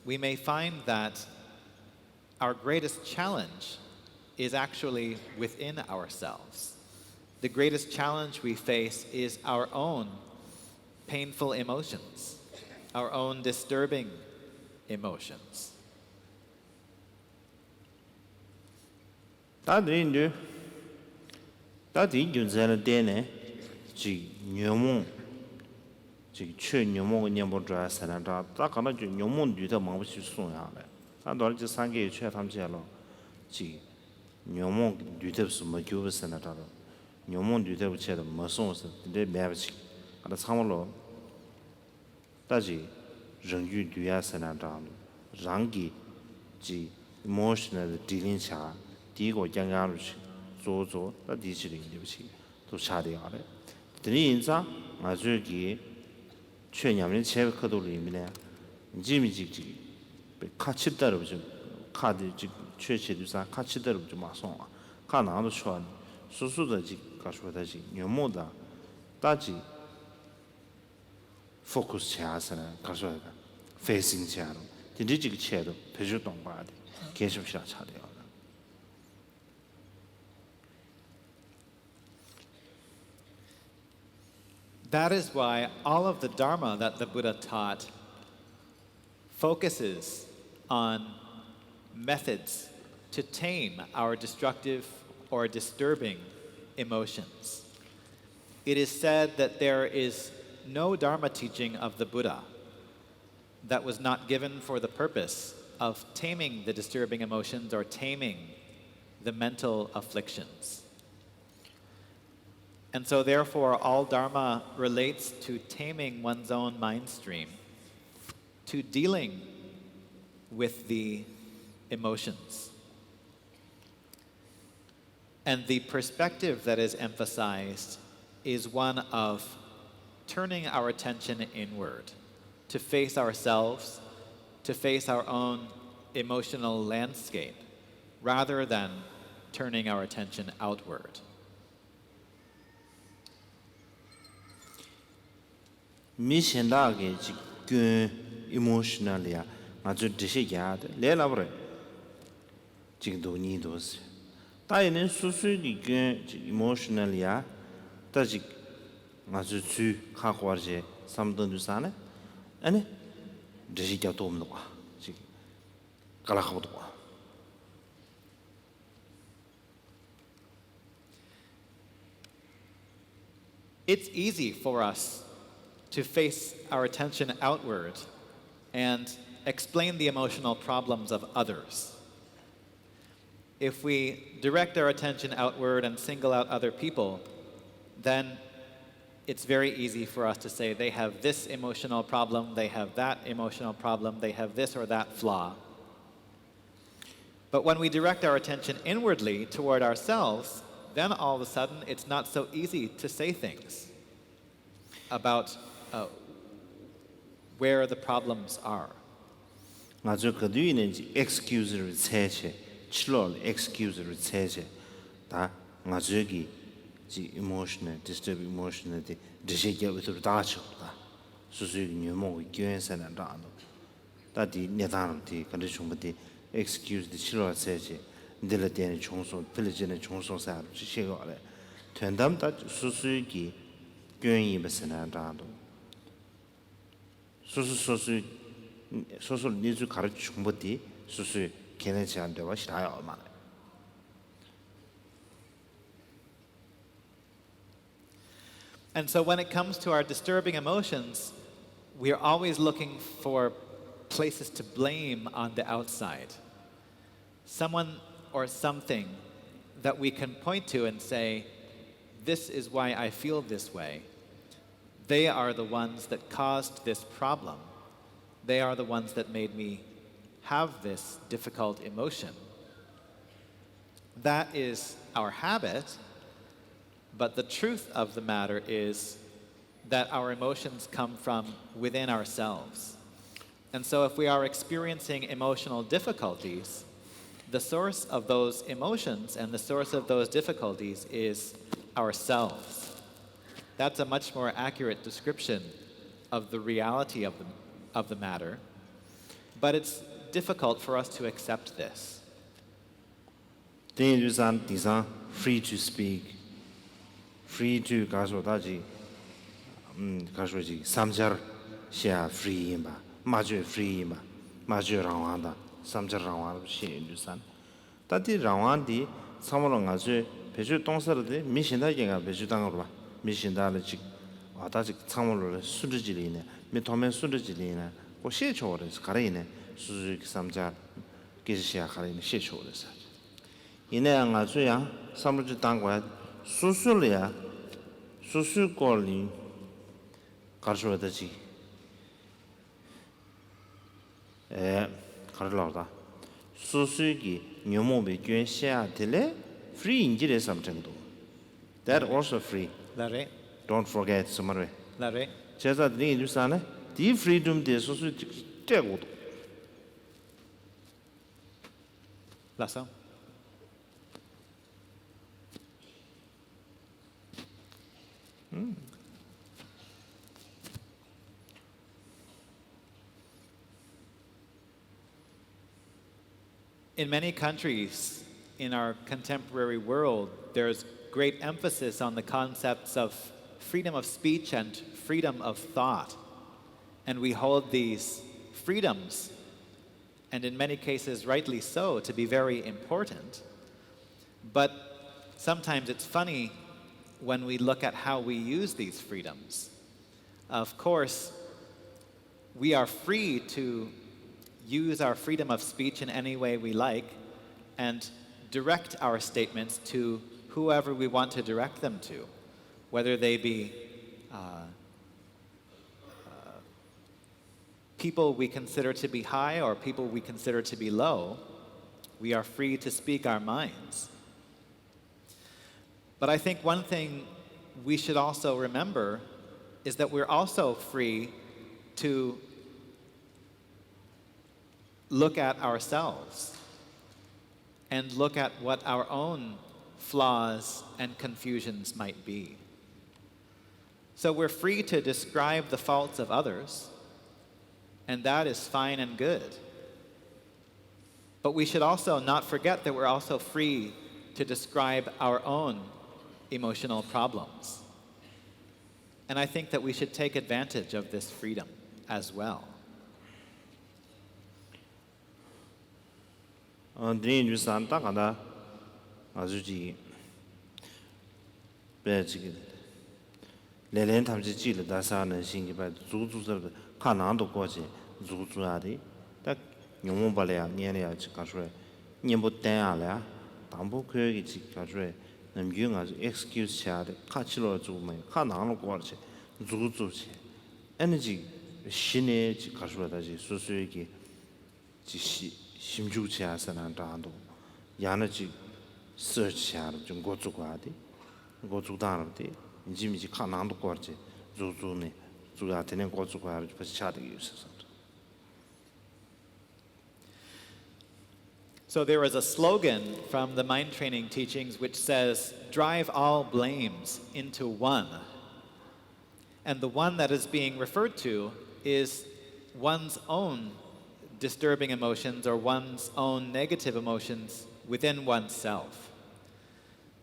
we may find that our greatest challenge is actually within ourselves. The greatest challenge we face is our own painful emotions, our own disturbing emotions. 다들 다들 윤자는 되네. 지 녀몽 지 최녀몽 녀몽抓산다. 다가나 지 녀몽 뒤에 망부시 송야래. 다들 지 상계 최 탐지하러 지 녀몽 뒤에서 뭐 교부선다. 녀몽 뒤에 붙여도 뭐 송서 근데 매버지. 아다 참으로 다지 정규 뒤에 산다. 랑기 지 emotional dealing 차 디고 양양으로 조조 다디지리 이제부시 또 차대야래. 드니 인자 아주기 최냐면 체크도리미네. 지미직지 같이 따르죠. 카드 지 최체도사 같이 따르죠. 마송. 가나도 쳐. 수수다지 가셔다지 녀모다. 다지 포커스 차서는 가셔다. 페이싱 차로. 디지직 체도 배주 동바데. 계속시라 차대요. That is why all of the Dharma that the Buddha taught focuses on methods to tame our destructive or disturbing emotions. It is said that there is no Dharma teaching of the Buddha that was not given for the purpose of taming the disturbing emotions or taming the mental afflictions. And so therefore, all Dharma relates to taming one's own mind stream, to dealing with the emotions. And the perspective that is emphasized is one of turning our attention inward, to face ourselves, to face our own emotional landscape, rather than turning our attention outward. 미신다게 그 emotional이야 아주 드시야데 레라브레 지금도 니도스 다이는 수수이 그 emotional이야 다지 아주 주 하고와제 삼던두사네 아니 드시야도 없는 거야 지금 갈아가고도 와 It's easy for us to face our attention outward and explain the emotional problems of others. If we direct our attention outward and single out other people, then it's very easy for us to say they have this emotional problem, they have that emotional problem, they have this or that flaw. But when we direct our attention inwardly toward ourselves, then all of a sudden it's not so easy to say things about where the problems are. 아주 그 뒤에는 excuse를 세체, 칠월 excuse를 세체, 다 아주기 지 emotional, disturb emotional 데 드시게 위로 다쳐다. 수수이 녀몽이 교연선은 다도. 다디 내다는데 근데 좀부터 excuse 데 칠월 세체, 늘때는 총송, 필리진의 총송사로 지시고래. 된담다 수수이기 교연이 베스는 다도. 소소 니즈 가르쳐 준 것이 소소 걔네지 안 되고 싫어요 얼마나. And so when it comes to our disturbing emotions, we are always looking for places to blame on the outside. Someone or something that we can point to and say, this is why I feel this way. They are the ones that caused this problem. They are the ones that made me have this difficult emotion. That is our habit, but the truth of the matter is that our emotions come from within ourselves. And so if we are experiencing emotional difficulties, the source of those emotions and the source of those difficulties is ourselves. That's a much more accurate description of the reality of the matter, but it's difficult for us to accept this. Then you say, free to speak, free to 가서다지, 가서지 삼절 시야 free 임바, 마주 free 임바, 마주 라완다, 삼절 라완다 시인주산. 다디 라완디 사모로 가서 배주 동서르데 미신다게가 배주 당으로 봐. 미신다를 지 와다지 사모로 수르지리네. 미토면 수르지리네. 고 시초르스 가래네. 수주 삼절 계시야 가래네 시초르스. 이내 가서야 사모주 당과 수술이야. 수술권이 가르쳐야 되지. 가르쳐라. 수술기 녀모베捐下들레 free 인지레 삼정도. That also free. Lare, Don't forget somewhere. lare. 제가 드린 주사네. 디 freedom 대 수술 떼고도. Lasso. In many countries in our contemporary world, there's great emphasis on the concepts of freedom of speech and freedom of thought. And we hold these freedoms, and in many cases rightly so, to be very important. But sometimes it's funny when we look at how we use these freedoms. Of course, we are free to use our freedom of speech in any way we like and direct our statements to whoever we want to direct them to, whether they be people we consider to be high or people we consider to be low. We are free to speak our minds. But I think one thing we should also remember is that we're also free to look at ourselves and look at what our own flaws and confusions might be. So we're free to describe the faults of others, and that is fine and good. But we should also not forget that we're also free to describe our own emotional problems. And I think that we should take advantage of this freedom as well. 드린 주산 딱하다 아주지 배지기 레렌 탐지 지를 다사는 신기바 주주서 가난도 거지 주주아리 딱 용모 발이야 년이야 가서 년부 때야래 담보 교육이 가서 남경아 excuse 차데 카치로 주면 가난도 거지 주주지 에너지 신의 가서 다시 수수에게 지시 심주치하선한다도 야나지 서치하로 좀 고주과디 고주다는데 이제미지 가난도 거지 주주네 주야테는 고주과를 같이 차대기 있어서. So there is a slogan from the mind training teachings which says, drive all blames into one. And the one that is being referred to is one's own disturbing emotions or one's own negative emotions within oneself.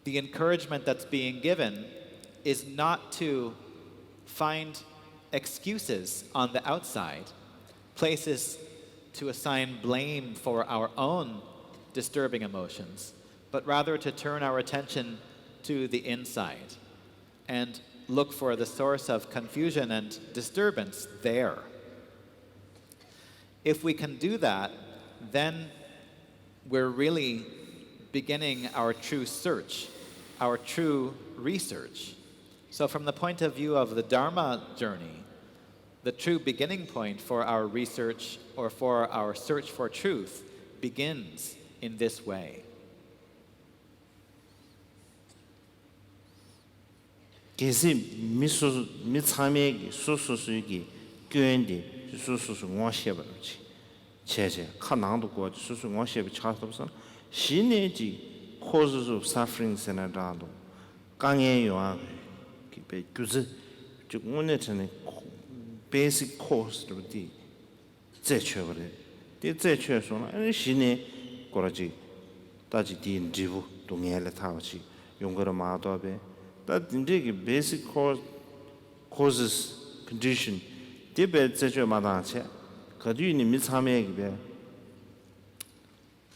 The encouragement that's being given is not to find excuses on the outside, places to assign blame for our own disturbing emotions, but rather to turn our attention to the inside and look for the source of confusion and disturbance there. If we can do that, then we're really beginning our true search, our true research. So from the point of view of the Dharma journey, the true beginning point for our research or for our search for truth begins in this way. 계시 미참에기 수수수기 교인디 수수수 원시버지 제제 가난도 거지 수수 원시버 차서서 신내지 코스수 suffering 세나다도 강의 요한 기베 규즈 즉 오늘전에 basic course 도再缺不的，的再缺说了，是呢，过了这，大家第几步都眼了他去，用个了马多呗，但这个 basic causes condition，这边再缺马当切，可对你们参与个呗，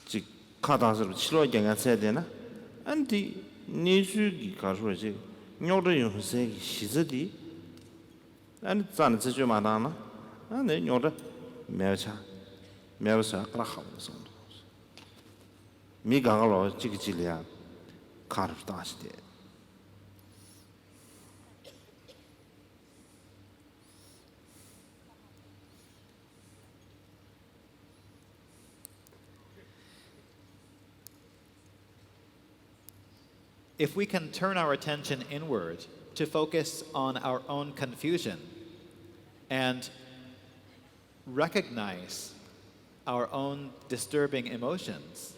这卡当时起了两个菜的呢，俺的你去给搞出来这个，鸟的用这个细致的，俺咱的再缺马当呢，俺那鸟的没有吃。没有啥，可好了，什么东西？没干个了，这个质量，看着大些的。If we can turn our attention inward to focus on our own confusion and recognize our own disturbing emotions,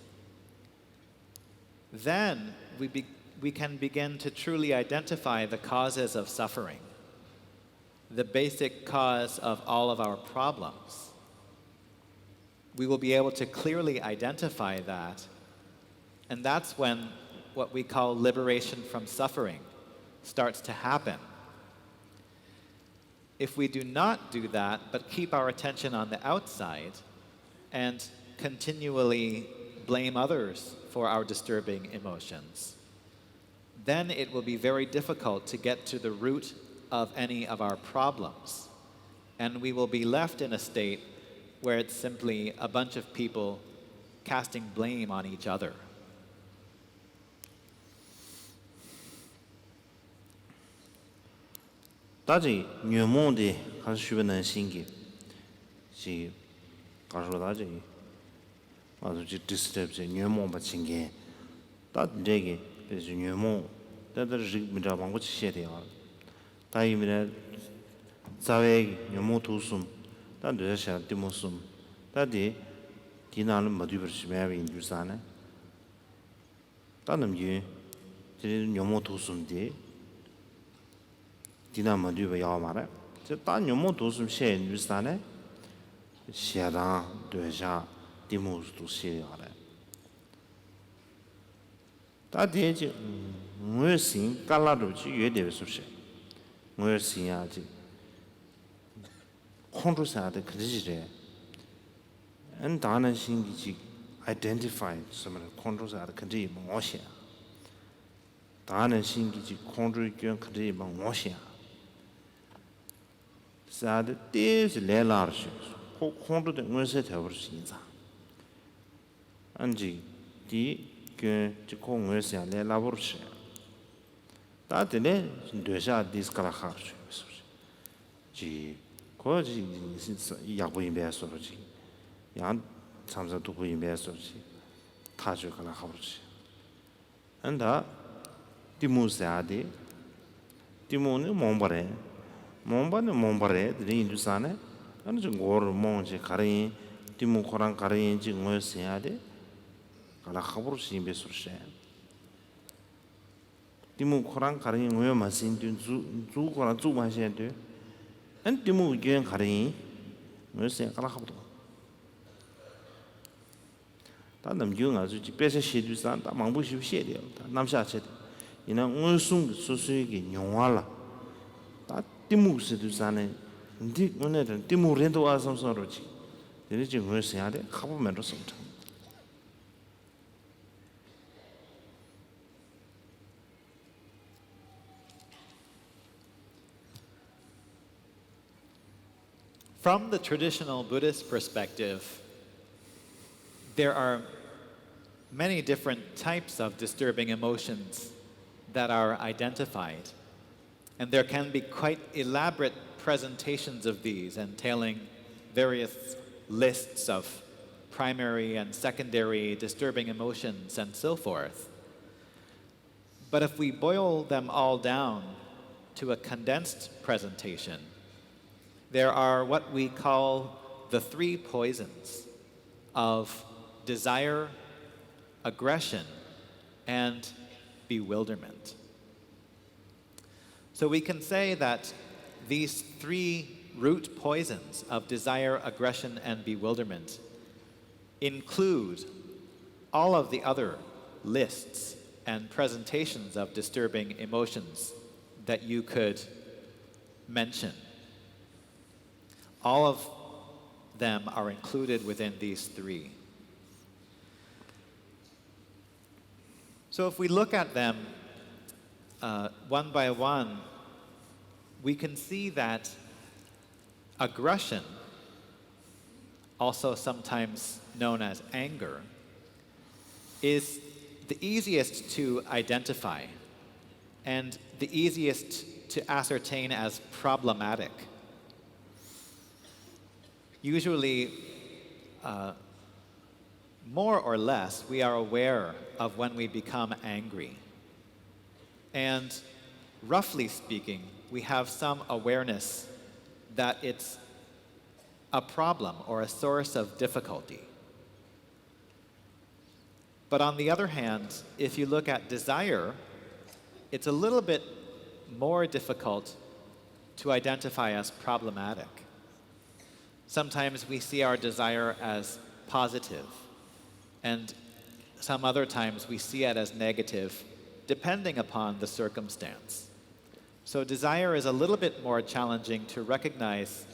then we can begin to truly identify the causes of suffering, the basic cause of all of our problems. We will be able to clearly identify that, and that's when what we call liberation from suffering starts to happen. If we do not do that, but keep our attention on the outside, and continually blame others for our disturbing emotions, then it will be very difficult to get to the root of any of our problems. And we will be left in a state where it's simply a bunch of people casting blame on each other. 大家愿望的还是需要能心的，是。告诉大家，啊，就 disturb 这愿望不情感，但这个就是愿望，但是没着帮我去写的啊，但因为呢，在外愿望图书，但都是写的么书，但的，第哪能没对不起买为就是啥呢？但那么就，这愿望图书的，第哪没对不要嘛的，这但愿望图书写就是啥呢？写上对下题目都写下来，大体就我心干拉住去有点是不是？我心啊就控制下的可是的，当然心里去 identify 什么的控制下的肯定我想，当然心里去控制跟肯定我想，啥的都是来拉去。控制的我是条不是现在，这第跟这个我是来拉不去，但是呢，对下迪斯卡拉哈去，是不是？这可是也不应该说的，样差不多都不应该说的，他就卡拉好去，他题目是啥的？题目呢蒙巴嘞，这印度啥呢？아니 저 거를 뭔지 가린 디무 코랑 가린지 뭐였어야 돼? 가라 하부로 심베 소르세. 디무 코랑 가린 뭐여 마신 주 코랑 주 마셔야 돼. 안 디무 견 가린 뭐였어야 가라 하부로. 다 남경 아주 집에서 시주산 다 망부시 시에요. 남샤체. 이나 운송 소수에게 용화라. 다 디무 시주산에 근데 오늘은 디모렌도 와서 서로지. 이제 지금 왜 해야 돼? 가보면 좋습니다. From the traditional Buddhist perspective, there are many different types of disturbing emotions that are identified. And there can be quite elaborate presentations of these entailing various lists of primary and secondary disturbing emotions and so forth. But if we boil them all down to a condensed presentation, there are what we call the three poisons of desire, aggression, and bewilderment. So we can say that these three root poisons of desire, aggression, and bewilderment include all of the other lists and presentations of disturbing emotions that you could mention. All of them are included within these three. So if we look at them one by one, we can see that aggression, also sometimes known as anger, is the easiest to identify and the easiest to ascertain as problematic. Usually, more or less, we are aware of when we become angry. And roughly speaking, we have some awareness that it's a problem or a source of difficulty. But on the other hand, if you look at desire, it's a little bit more difficult to identify as problematic. Sometimes we see our desire as positive, and some other times we see it as negative, depending upon the circumstance. So desire is a little bit more challenging to recognize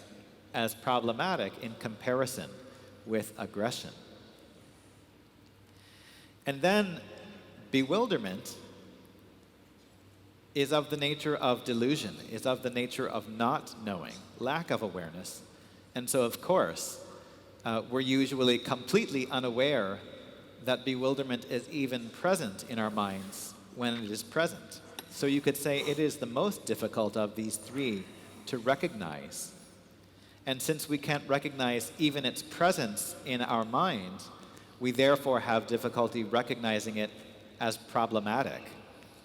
as problematic in comparison with aggression. And then bewilderment is of the nature of delusion, is of the nature of not knowing, lack of awareness. And so, of course, we're usually completely unaware that bewilderment is even present in our minds when it is present. So you could say it is the most difficult of these three to recognize. And since we can't recognize even its presence in our mind, we therefore have difficulty recognizing it as problematic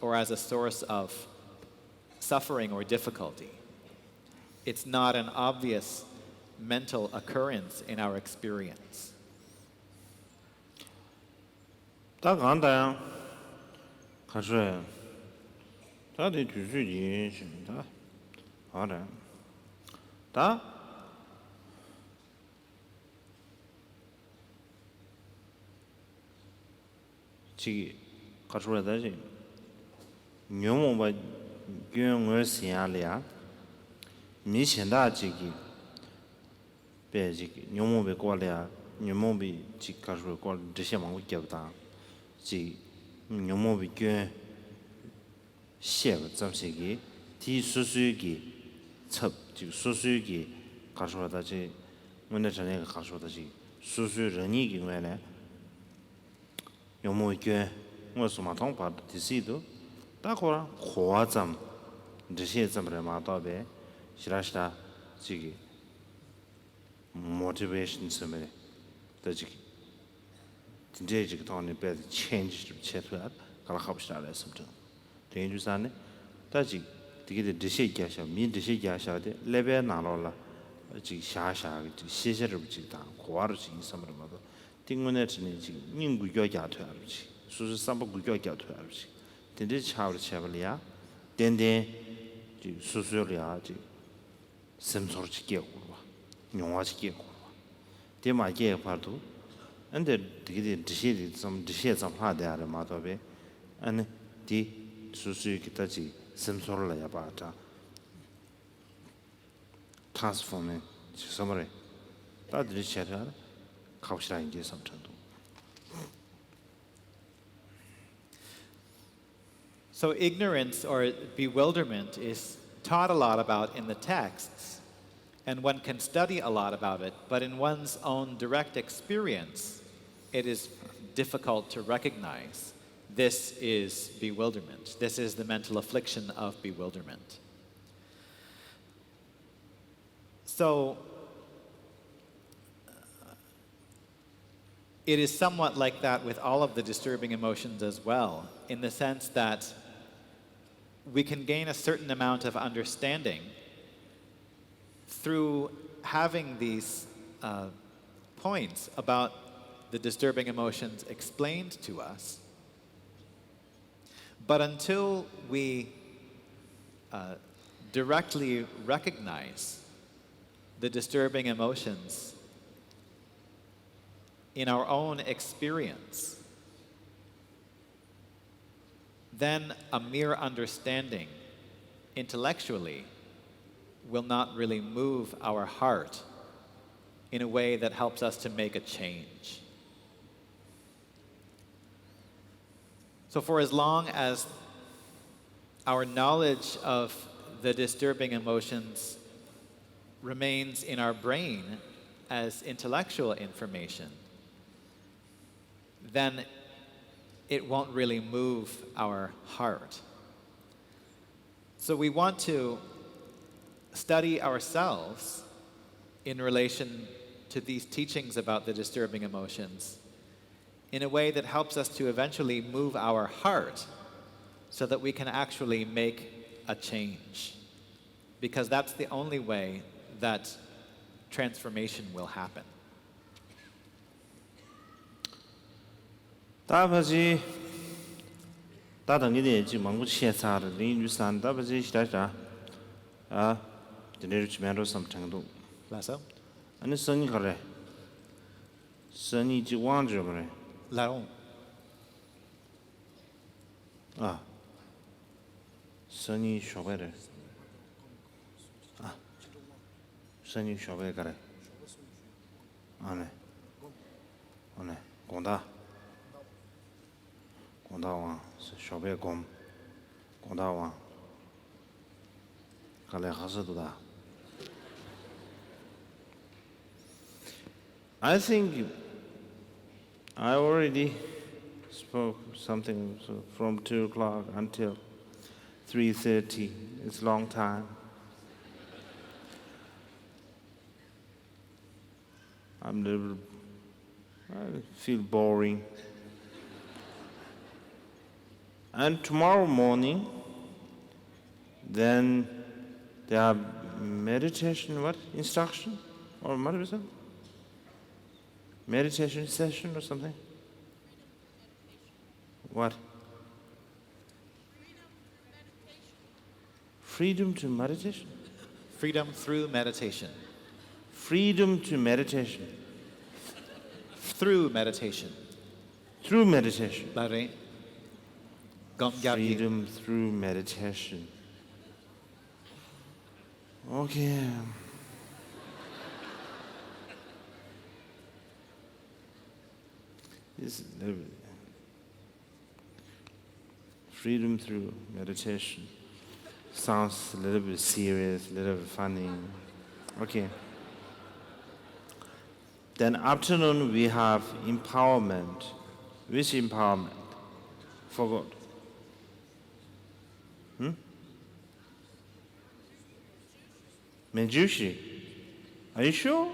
or as a source of suffering or difficulty. It's not an obvious mental occurrence in our experience. 다 간다. 가서 다들 주주지 다 알아. 다 지 가서 다지 녀모바 gyöngö sialia mi chenda ji gi be ji nyomo be ko lia nyomo bi ji ka ru ko de xie mang ge da ji nyomo bi gyö xie ba zam xie gi ti su su gi chap ji su su gi ka shuo da ji wen de zhen ge ka shuo da ji su su ren yi gi wei le nyomo gyö wo su ma tong pa de si do 다 거라 고아점 드시에점을 마다베 시라시다 지기 motivation 섬에 더지 진짜 지기 돈이 배 change 좀 체트야 가라 합시다 했습니다. 대인주산에 다지 되게 드시 얘기하셔 민 드시 얘기하셔데 레벨 나로라 지기 샤샤 시세를 붙이다 고아를 지기 섬을 마도 띵문에 지니 지기 민구교 야퇴하지 수수 삼보 구교 야퇴하지 근데 차우르 차블이야 덴데 수수료야 지 semsorchi ge kurwa nyongwachi ge kurwa de ma ge pardu ande de de zam ha de ara ma do be an di susu ki ta ji semsorla ya ba ta transform ji samare ta de chera kausira inge samchandu. So ignorance or bewilderment is taught a lot about in the texts, and one can study a lot about it, but in one's own direct experience, it is difficult to recognize. This is bewilderment. This is the mental affliction of bewilderment. So it is somewhat like that with all of the disturbing emotions as well, in the sense that we can gain a certain amount of understanding through having these points about the disturbing emotions explained to us. But until we directly recognize the disturbing emotions in our own experience, then a mere understanding intellectually will not really move our heart in a way that helps us to make a change. So for as long as our knowledge of the disturbing emotions remains in our brain as intellectual information, then it won't really move our heart. So we want to study ourselves in relation to these teachings about the disturbing emotions in a way that helps us to eventually move our heart so that we can actually make a change. Because that's the only way that transformation will happen. 大不是，大等你的就忙不切啥的，林雨山大不是是啥啊？这里去面到什么程度？ Lasso? 俺生意好嘞，生意就忘记了嘞 Laron. 啊，生意学会了啊，生意学会个嘞，啊嘞，啊嘞，广大。 广大王是小白公，广大王，看来还是多大。I think I already spoke something from 2 o'clock until 3:30. It's a long time. I feel boring. And tomorrow morning, then there are meditation, what? Instruction? Or what is it? Meditation session or something? What? Freedom to meditation? Freedom through meditation. Freedom to meditation. Through meditation. Through meditation. Larin. Gom Gyabyi. Freedom through meditation. Okay. This is a little bit- freedom through meditation sounds a little bit serious, a little bit funny. Okay. Then afternoon we have empowerment. Which empowerment? Forgot. Menjushi. Are you sure?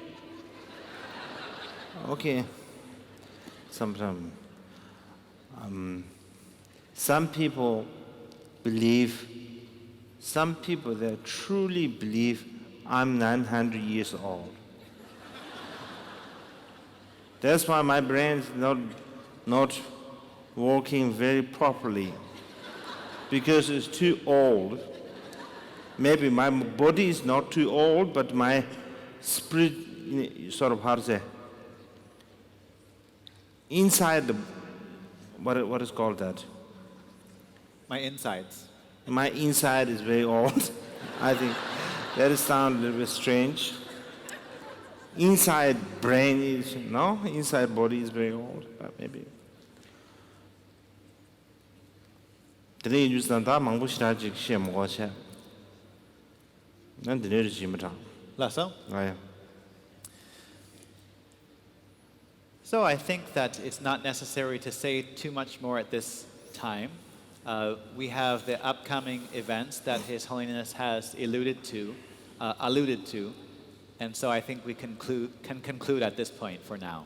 Okay. Sometimes some people believe, some people that truly believe I'm 900 years old. That's why my brain is not working very properly because it's too old. Maybe my body is not too old, but my spirit, sort of, how to say, inside the, what is called that? My insides. My inside is very old. I think that sounds a little bit strange. Inside brain is, no? Inside body is very old, but maybe. Today you stand up, mang bu shi ta ji xie mo guo qian. Nan de de ji mo zhang. Lasso? Ai. So I think that it's not necessary to say too much more at this time. We have the upcoming events that His Holiness has alluded to, and so I think we can conclude at this point for now.